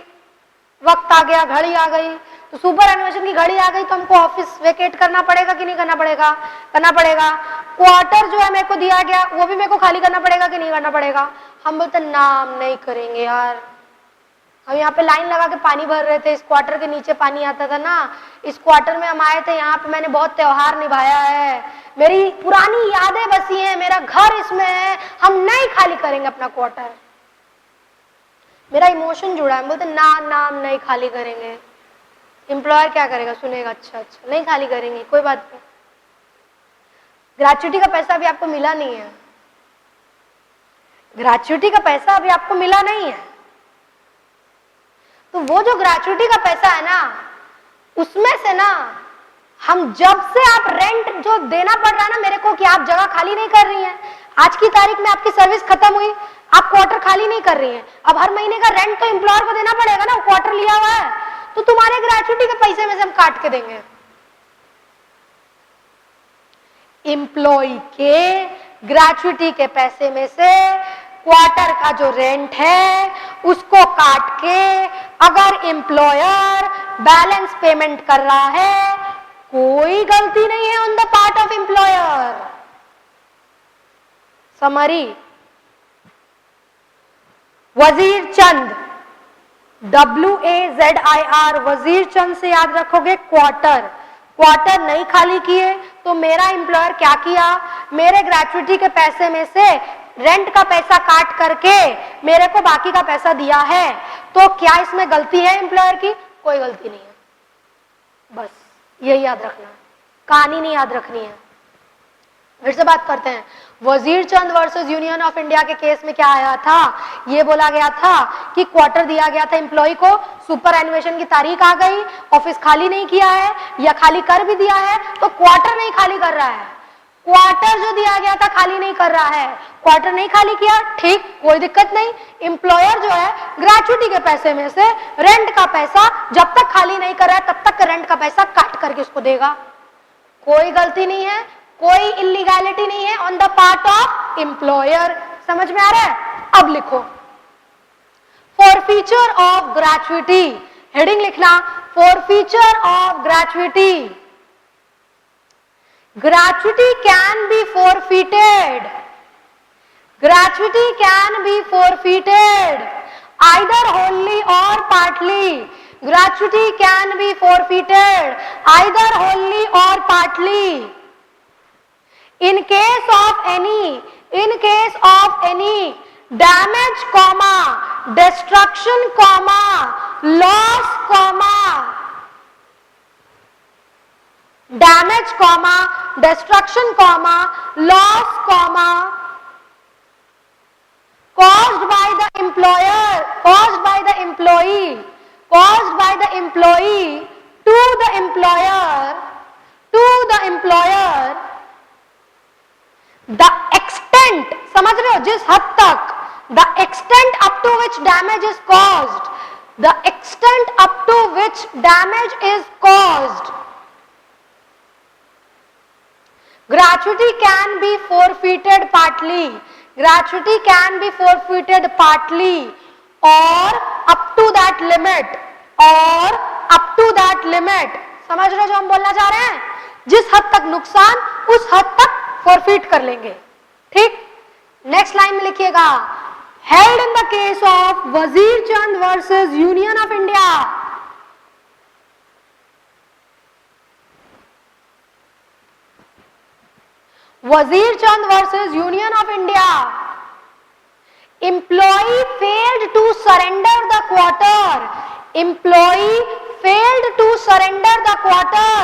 वक्त आ गया, घड़ी आ गई, तो सुपर एनुएशन की घड़ी आ गई तो हमको ऑफिस वेकेट करना पड़ेगा कि नहीं करना पड़ेगा? करना पड़ेगा। क्वार्टर जो है मेरे को दिया गया वो भी मेरे को खाली करना पड़ेगा कि नहीं करना पड़ेगा? हम बोलते नाम नहीं करेंगे यार, हम यहाँ पे लाइन लगा के पानी भर रहे थे, इस क्वार्टर के नीचे पानी आता था ना, इस क्वार्टर में हम आए थे, यहाँ पे मैंने बहुत त्योहार निभाया है, मेरी पुरानी यादें बसी हैं, मेरा घर इसमें है, हम नहीं खाली करेंगे अपना क्वार्टर, मेरा इमोशन जुड़ा है। बोलते नाम नहीं खाली करेंगे। एम्प्लॉयर क्या करेगा, सुनेगा अच्छा नहीं खाली करेंगे, कोई बात नहीं, ग्रेच्युटी का पैसा अभी आपको मिला नहीं है, ग्रेच्युटी का पैसा अभी आपको मिला नहीं है, तो वो जो ग्रेच्युटी का पैसा है ना, उसमें से ना हम जब से आप रेंट जो देना पड़ रहा है ना मेरे को, कि आप जगह खाली नहीं कर रही हैं, आज की तारीख में आपकी सर्विस खत्म हुई, आप क्वार्टर खाली नहीं कर रही हैं, अब हर महीने का रेंट तो एम्प्लॉयर को देना पड़ेगा ना, वो क्वार्टर लिया हुआ है, तो तुम्हारे ग्रेच्युटी के पैसे में से हम काट के देंगे। एम्प्लॉय के ग्रेच्युटी के पैसे में से क्वार्टर का जो रेंट है उसको काट के अगर एम्प्लॉयर बैलेंस पेमेंट कर रहा है, कोई गलती नहीं है on the part of employer. Summary, वजीर चंद, WAZIR, वजीर चंद से याद रखोगे क्वार्टर नहीं खाली किए तो मेरा एम्प्लॉयर क्या किया, मेरे ग्रेच्युटी के पैसे में से रेंट का पैसा काट करके मेरे को बाकी का पैसा दिया है, तो क्या इसमें गलती है एम्प्लॉयर की? कोई गलती नहीं है, बस यही याद रखना, कहानी नहीं याद रखनी है। फिर से बात करते हैं, वजीर Chand versus Union of India के केस में क्या आया था, ये बोला गया था कि क्वार्टर दिया गया था एम्प्लॉय को, सुपर एनुएशन की तारीख आ गई, ऑफिस खाली नहीं किया है या खाली कर भी दिया है तो क्वार्टर नहीं खाली कर रहा है, क्वार्टर जो दिया गया था खाली नहीं कर रहा है, क्वार्टर नहीं खाली किया, ठीक, कोई दिक्कत नहीं। एम्प्लॉयर जो है ग्रेच्युटी के पैसे में से रेंट का पैसा जब तक खाली नहीं कर रहा है तब तक रेंट का पैसा काट करके उसको देगा, कोई गलती नहीं है, कोई इलीगैलिटी नहीं है on the part of employer. समझ में आ रहा है? अब लिखो, forfeiture of gratuity, हेडिंग लिखना forfeiture of gratuity. Gratuity can be forfeited. Gratuity can be forfeited either wholly or partly. Gratuity can be forfeited either wholly or partly. In case of any damage, destruction, loss, damage, destruction, loss, caused by the employee to the employer, the extent, समझ रहे हो, जिस हद तक, the extent up to which damage is caused, the extent up to which damage is caused. Gratuity can be forfeited partly. Gratuity can be forfeited partly or up to that limit, or up to that limit. समझ रहे हो जो हम बोलना चाह रहे हैं? जिस हद तक नुकसान, उस हद तक फॉरफिट कर लेंगे. ठीक, नेक्स्ट लाइन में लिखिएगा, held in the case of Wazir Chand versus Union of India. Wazir Chand versus Union of India. Employee failed to surrender the quarter. Employee failed to surrender the quarter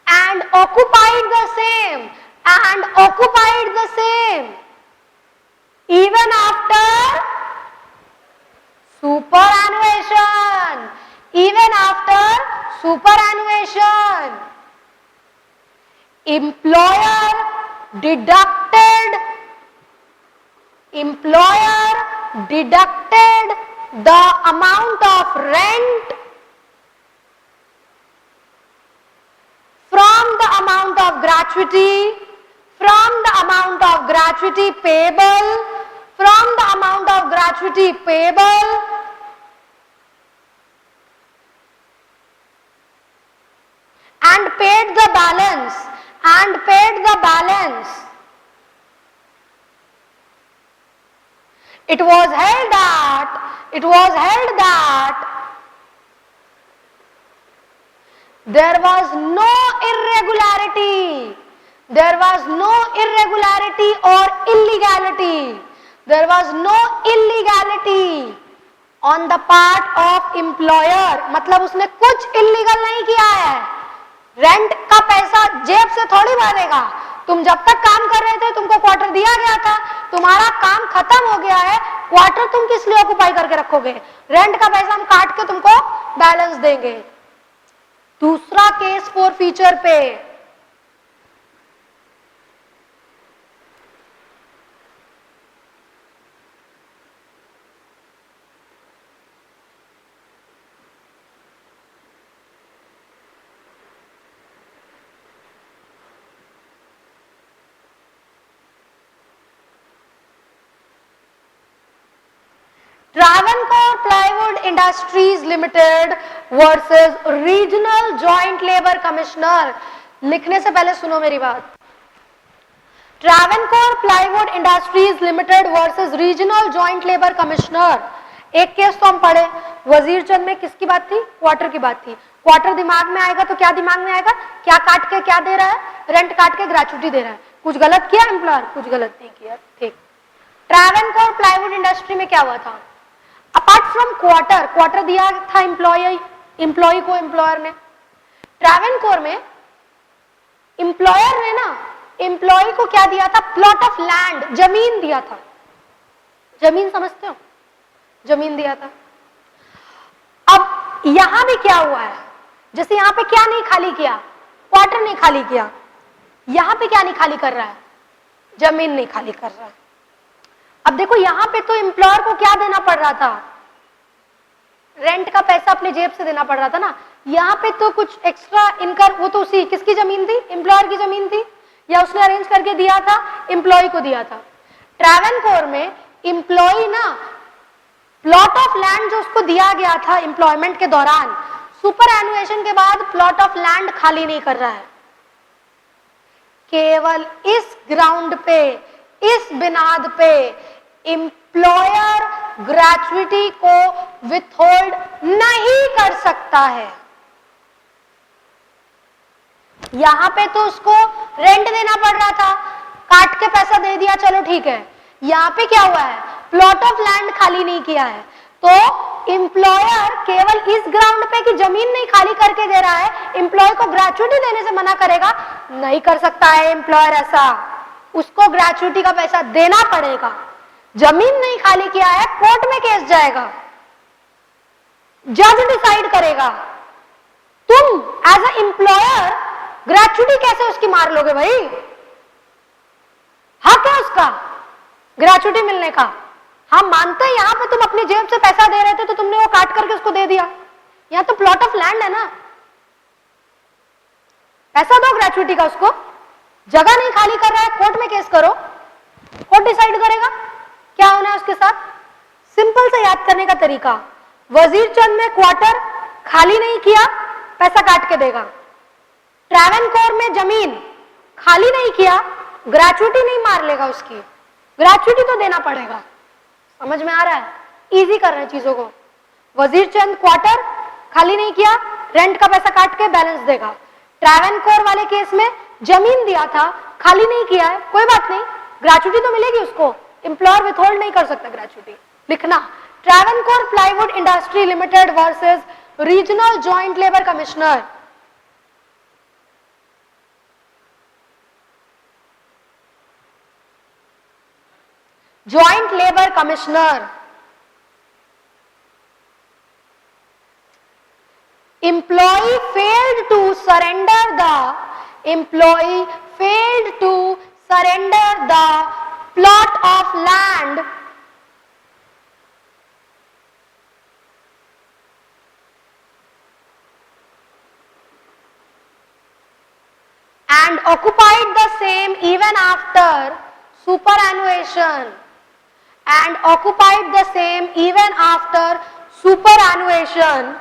and occupied the same even after superannuation. Even after superannuation, employer deducted the amount of rent from the amount of gratuity, payable, and paid the balance. It was held that there was no irregularity or illegality. There was no illegality on the part of employer. मतलब उसने कुछ illegal नहीं किया है. रेंट का पैसा जेब से थोड़ी भरेगा. तुम जब तक काम कर रहे थे तुमको क्वार्टर दिया गया था, तुम्हारा काम खत्म हो गया है, क्वार्टर तुम किस लिए ऑक्युपाई करके रखोगे? रेंट का पैसा हम काट के तुमको बैलेंस देंगे. दूसरा केस फॉरफीचर पे, Travancore Plywood Industries Limited versus regional joint labour commissioner. लिखने से पहले सुनो मेरी बात. Travancore plywood industries limited versus regional joint labour commissioner. एक केस तो हम पढ़े, वजीर चंद में किसकी बात थी? क्वार्टर की बात थी. क्वार्टर दिमाग में आएगा तो क्या दिमाग में आएगा? क्या काट के क्या दे रहा है? रेंट काट के ग्रेचुटी दे रहा है. कुछ गलत किया एम्प्लॉयर? कुछ गलत नहीं किया. ठीक. ट्रैवनकोर प्लाईवुड इंडस्ट्री में क्या हुआ था? अपार्ट फ्रॉम क्वार्टर दिया था एम्प्लॉय को एम्प्लॉयर ने. ट्रैवनकोर में एम्प्लॉयर ने ना एम्प्लॉय को क्या दिया था? प्लॉट ऑफ लैंड, जमीन दिया था. जमीन समझते हो? जमीन दिया था. अब यहां भी क्या हुआ है? जैसे यहां पे क्या नहीं खाली किया? क्वार्टर नहीं खाली किया. यहां पे क्या नहीं खाली कर रहा है? जमीन नहीं खाली कर रहा है. अब देखो यहां पे तो एम्प्लॉयर को क्या देना पड़ रहा था? रेंट का पैसा अपने जेब से देना पड़ रहा था ना. यहां पे तो कुछ एक्स्ट्रा इनकर, वो तो उसी किसकी जमीन थी? एम्प्लॉयर की जमीन थी, या उसने अरेंज करके दिया था? एम्प्लॉय को दिया था. ट्रैवनकोर में इंप्लॉई ना प्लॉट ऑफ लैंड जो उसको दिया गया था एम्प्लॉयमेंट के दौरान, सुपर एनुएशन के बाद प्लॉट ऑफ लैंड खाली नहीं कर रहा है। केवल इस ग्राउंड पे, इस बिनाद पे एम्प्लॉयर ग्रेच्युटी को विथहोल्ड नहीं कर सकता है। यहां पे तो उसको रेंट देना पड़ रहा था, काट के पैसा दे दिया, चलो ठीक है। यहां पे क्या हुआ है, प्लॉट ऑफ लैंड खाली नहीं किया है, तो एम्प्लॉयर केवल इस ग्राउंड पे कि जमीन नहीं खाली करके दे रहा है, एम्प्लॉय को ग्रेच्युटी देने से मना करेगा? नहीं कर सकता है एम्प्लॉयर ऐसा, उसको ग्रेच्युटी का पैसा देना पड़ेगा। जमीन नहीं खाली किया है, कोर्ट में केस जाएगा, जज डिसाइड करेगा। तुम एज अ एम्प्लॉयर ग्रेच्युटी कैसे उसकी मार लोगे भाई? हक है उसका ग्रेच्युटी मिलने का। हम मानते हैं यहां पे तुम अपनी जेब से पैसा दे रहे थे तो तुमने वो काट करके उसको दे दिया। यहां तो प्लॉट ऑफ लैंड है ना, पैसा दो ग्रेच्युटी का उसको। जगह नहीं खाली कर रहा है, कोर्ट में केस करो, कोर्ट डिसाइड करेगा क्या होना है उसके साथ। सिंपल से याद करने का तरीका, वजीर चंद ने क्वार्टर खाली नहीं किया, पैसा काट के देगा। ट्रैवनकोर में जमीन खाली नहीं किया, ग्रेच्युटी नहीं मार लेगा उसकी, ग्रेच्युटी तो देना पड़ेगा। समझ में आ रहा है? इजी कर रहे हैं चीजों को। वजीर चंद क्वार्टर खाली नहीं किया, रेंट का पैसा काट के बैलेंस देगा। ट्रैवनकोर वाले केस में जमीन दिया था, खाली नहीं किया है, कोई बात नहीं, ग्रेच्युटी तो मिलेगी उसको, एम्प्लॉयर विथहोल्ड नहीं कर सकता ग्रेच्युटी। लिखना, Travancore plywood industry limited versus regional joint labour commissioner. Joint Labor Commissioner, employee failed to surrender the plot of land and occupied the same even after superannuation.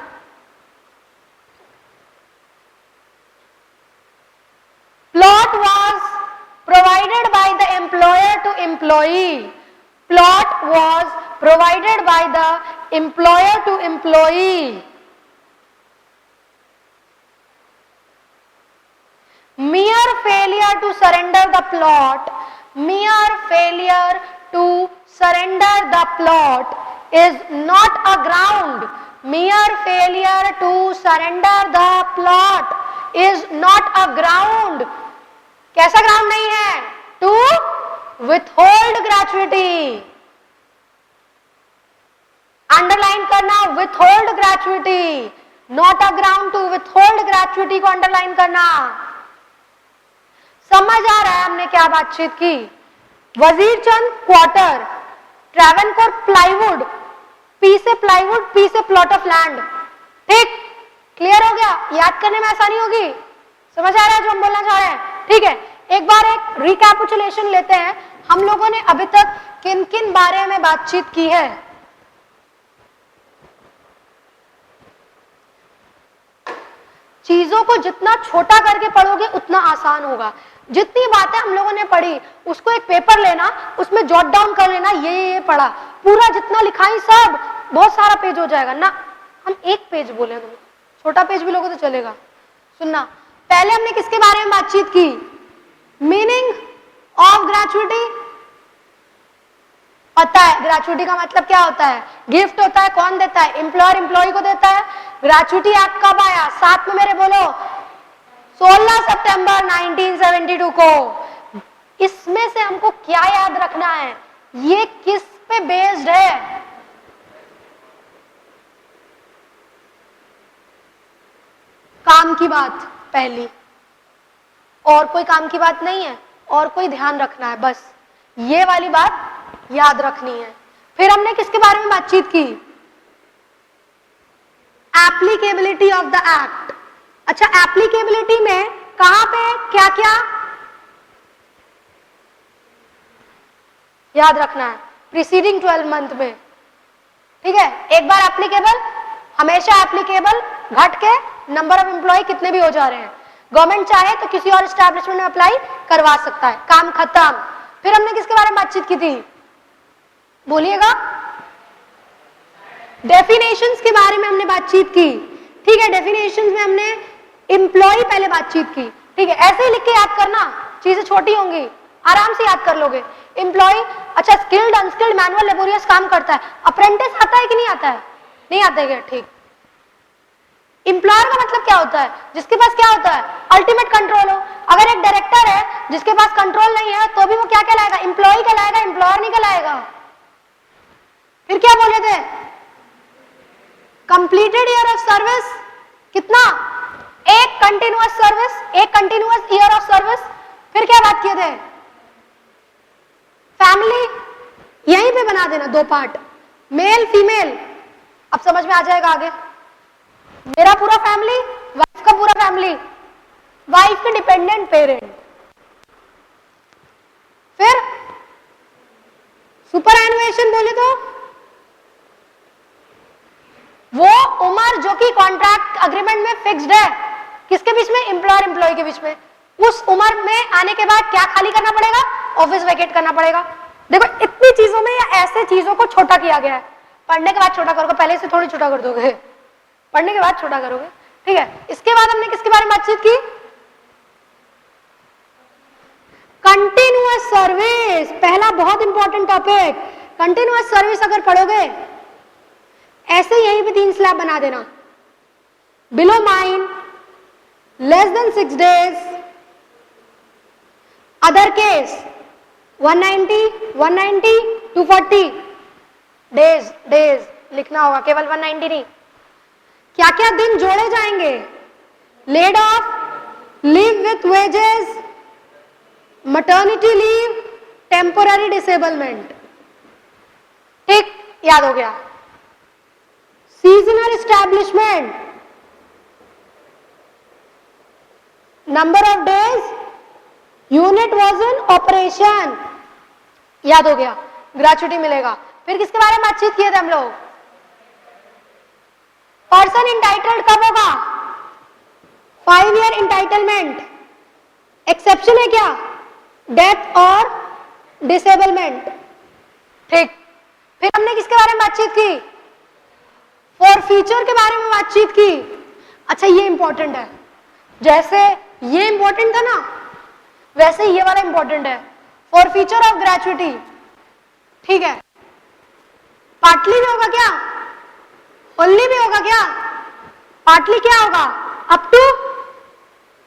Plot was provided by the employer to employee. Plot was provided by the employer to employee. Mere failure to surrender the plot, is not a ground. Mere failure to surrender the plot is not a ground. कैसा ग्राउंड नहीं है? To withhold gratuity. अंडरलाइन करना, withhold gratuity, not a ground to withhold gratuity को अंडरलाइन करना। समझ आ रहा है हमने क्या बातचीत की? वजीर चंद क्वार्टर, ट्रैवनकोर प्लाईवुड, पी से प्लाईवुड, पी से प्लॉट ऑफ लैंड। ठीक, क्लियर हो गया? याद करने में आसानी होगी। समझ आ रहा है जो हम बोलना चाह रहे हैं? ठीक है, एक बार एक रिकैपिचुलेशन लेते हैं। हम लोगों ने अभी तक किन किन बारे में बातचीत की है? चीजों को जितना छोटा करके पढ़ोगे उतना आसान होगा। जितनी बातें हम लोगों ने पढ़ी उसको एक पेपर लेना, उसमें जॉट डाउन कर लेना, ये पढ़ा, पूरा जितना लिखाई सब, बहुत सारा पेज हो जाएगा ना। हम एक पेज बोले, तुम छोटा पेज भी लोगे तो चलेगा। सुनना, पहले हमने किसके बारे में बातचीत की? Meaning of gratuity. पता है ग्रेच्युटी का मतलब क्या होता है? गिफ्ट होता है। कौन देता है? एम्प्लॉयर एम्प्लॉय को देता है। ग्रेच्युटी एक्ट कब आया? साथ में मेरे बोलो, 16 सितंबर 1972 को। इसमें से हमको क्या याद रखना है? ये किस पे बेस्ड है? काम की बात पहली, और कोई काम की बात नहीं है, और कोई ध्यान रखना है, बस ये वाली बात याद रखनी है। फिर हमने किसके बारे में बातचीत की? Applicability of the act. अच्छा, एप्लीकेबिलिटी में कहां पे क्या क्या? याद रखना है, प्रीसीडिंग 12 मंथ में, ठीक है। एक बार एप्लीकेबल, हमेशा एप्लीकेबल, घट के नंबर ऑफ एम्प्लॉय कितने भी हो जा रहे हैं। गवर्नमेंट चाहे तो किसी और एस्टैब्लिशमेंट में अप्लाई करवा सकता है, काम खत्म। फिर हमने किसके बारे में बातचीत की थी, बोलिएगा, डेफिनेशंस के बारे में हमने बातचीत की, ठीक है। डेफिनेशंस में हमने एम्प्लॉय पहले बातचीत की, ठीक है। ऐसे ही लिख के याद करना, चीजें छोटी होंगी, आराम से याद कर लोगे। एम्प्लॉय, अच्छा, स्किल्ड, अनस्किल्ड, मैनुअल, लेबोरियस काम करता है। अप्रेंटिस आता है कि नहीं आता है, नहीं आता है, ठीक। एम्प्लॉयर का मतलब क्या होता है, जिसके पास क्या होता है, अल्टीमेट कंट्रोल हो। अगर एक डायरेक्टर है जिसके पास कंट्रोल नहीं है तो भी वो क्या कहलाएगा, एम्प्लॉय कहलाएगा, एम्प्लॉयर नहीं कहलाएगा। फिर क्या बोले थे, कंप्लीटेड ईयर ऑफ सर्विस कितना, एक कंटिन्यूअस सर्विस, एक कंटिन्यूअस ईयर ऑफ सर्विस। फिर क्या बात किए थे, फैमिली यहीं पे बना देना, 2 पार्ट, मेल फीमेल, अब समझ में आ जाएगा आगे। मेरा पूरा फैमिली, वाइफ का पूरा फैमिली, वाइफ के डिपेंडेंट पेरेंट। फिर सुपर एनुएशन बोले तो वो उम्र जो कि कॉन्ट्रैक्ट अग्रीमेंट में फिक्स्ड है, किसके बीच में, एम्प्लॉयर एम्प्लॉय के बीच में। उस उम्र में आने के बाद क्या खाली करना पड़ेगा, ऑफिस वेकेट करना पड़ेगा। देखो इतनी चीजों में या ऐसे चीजों को छोटा किया गया है, पढ़ने के बाद छोटा करोगे, पहले से थोड़ी छोटा कर दोगे, पढ़ने के बाद छोटा करोगे, ठीक है। इसके बाद हमने किसके बारे में बातचीत की, कंटिन्यूअस सर्विस, पहला बहुत इंपॉर्टेंट टॉपिक। कंटिन्यूअस सर्विस अगर पढ़ोगे, ऐसे यहीं पे 3 स्लैब बना देना, below mine, less than 6 days, other case 190, 190, 240 days लिखना होगा, केवल 190 नहीं। क्या क्या दिन जोड़े जाएंगे, lead off, leave with wages, maternity leave, temporary disablement, ठीक, याद हो गया। Seasonal establishment, number of days, unit was in operation, याद हो गया, ग्रेचुटी मिलेगा। फिर किसके बारे में बातचीत किए थे हम लोग, पर्सन इंटाइटल्ड कब होगा, 5 year इंटाइटलमेंट, एक्सेप्शन है क्या, डेथ और डिसेबलमेंट, ठीक। फिर हमने किसके बारे में बातचीत की, फॉर फ्यूचर के बारे में बातचीत की। अच्छा ये इंपॉर्टेंट है, जैसे ये इंपॉर्टेंट था ना, वैसे ये वाला इंपॉर्टेंट है, फॉर फ्यूचर ऑफ ग्रेचुटी, ठीक है। पार्टली भी होगा क्या, ओनली भी होगा क्या, पार्टली क्या होगा, अप टू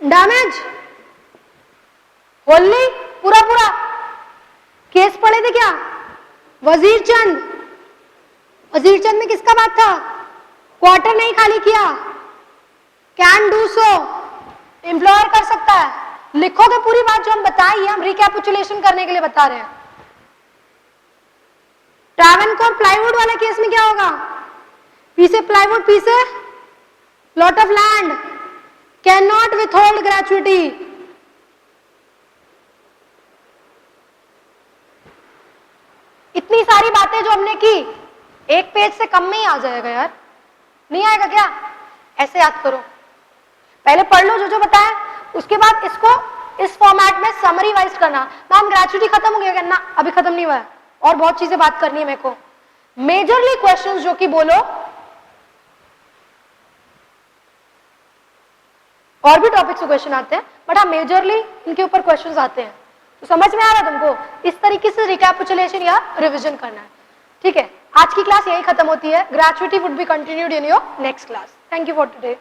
डैमेज, होली पूरा पूरा। केस पढ़े थे क्या, वजीर चंद, वजीर चंद में किसका बात था, क्वार्टर नहीं खाली किया, कैन डू सो, एम्प्लॉयर कर सकता है। लिखोगे पूरी बात जो हम बताए, हम रिकैपिचुलेशन करने के लिए बता रहे हैं। ट्रैवनकोर प्लाईवुड वाले केस में क्या होगा, पीछे प्लाईवुड, पीछे lot of land, can not withhold gratuity. इतनी सारी बातें जो हमने की, एक पेज से कम में ही आ जाएगा यार, नहीं आएगा क्या, ऐसे याद करो, पहले पढ़ लो जो जो बताया, उसके बाद इसको इस फॉर्मेट में समरी वाइज करना। मैम ग्रेचुटी खत्म हो गया ना, अभी खत्म नहीं हुआ है, और बहुत चीजें बात करनी है मेरे को। मेजरली क्वेश्चंस जो कि बोलो, और भी टॉपिक्स से क्वेश्चन आते हैं, बट हाँ मेजरली इनके ऊपर क्वेश्चंस आते हैं। तो समझ में आ रहा है तुमको, इस तरीके से रिकैपिचुलेशन या रिवीजन करना है, ठीक है। आज की क्लास यही खत्म होती है, gratuity would be continued in your next class. Thank you for today.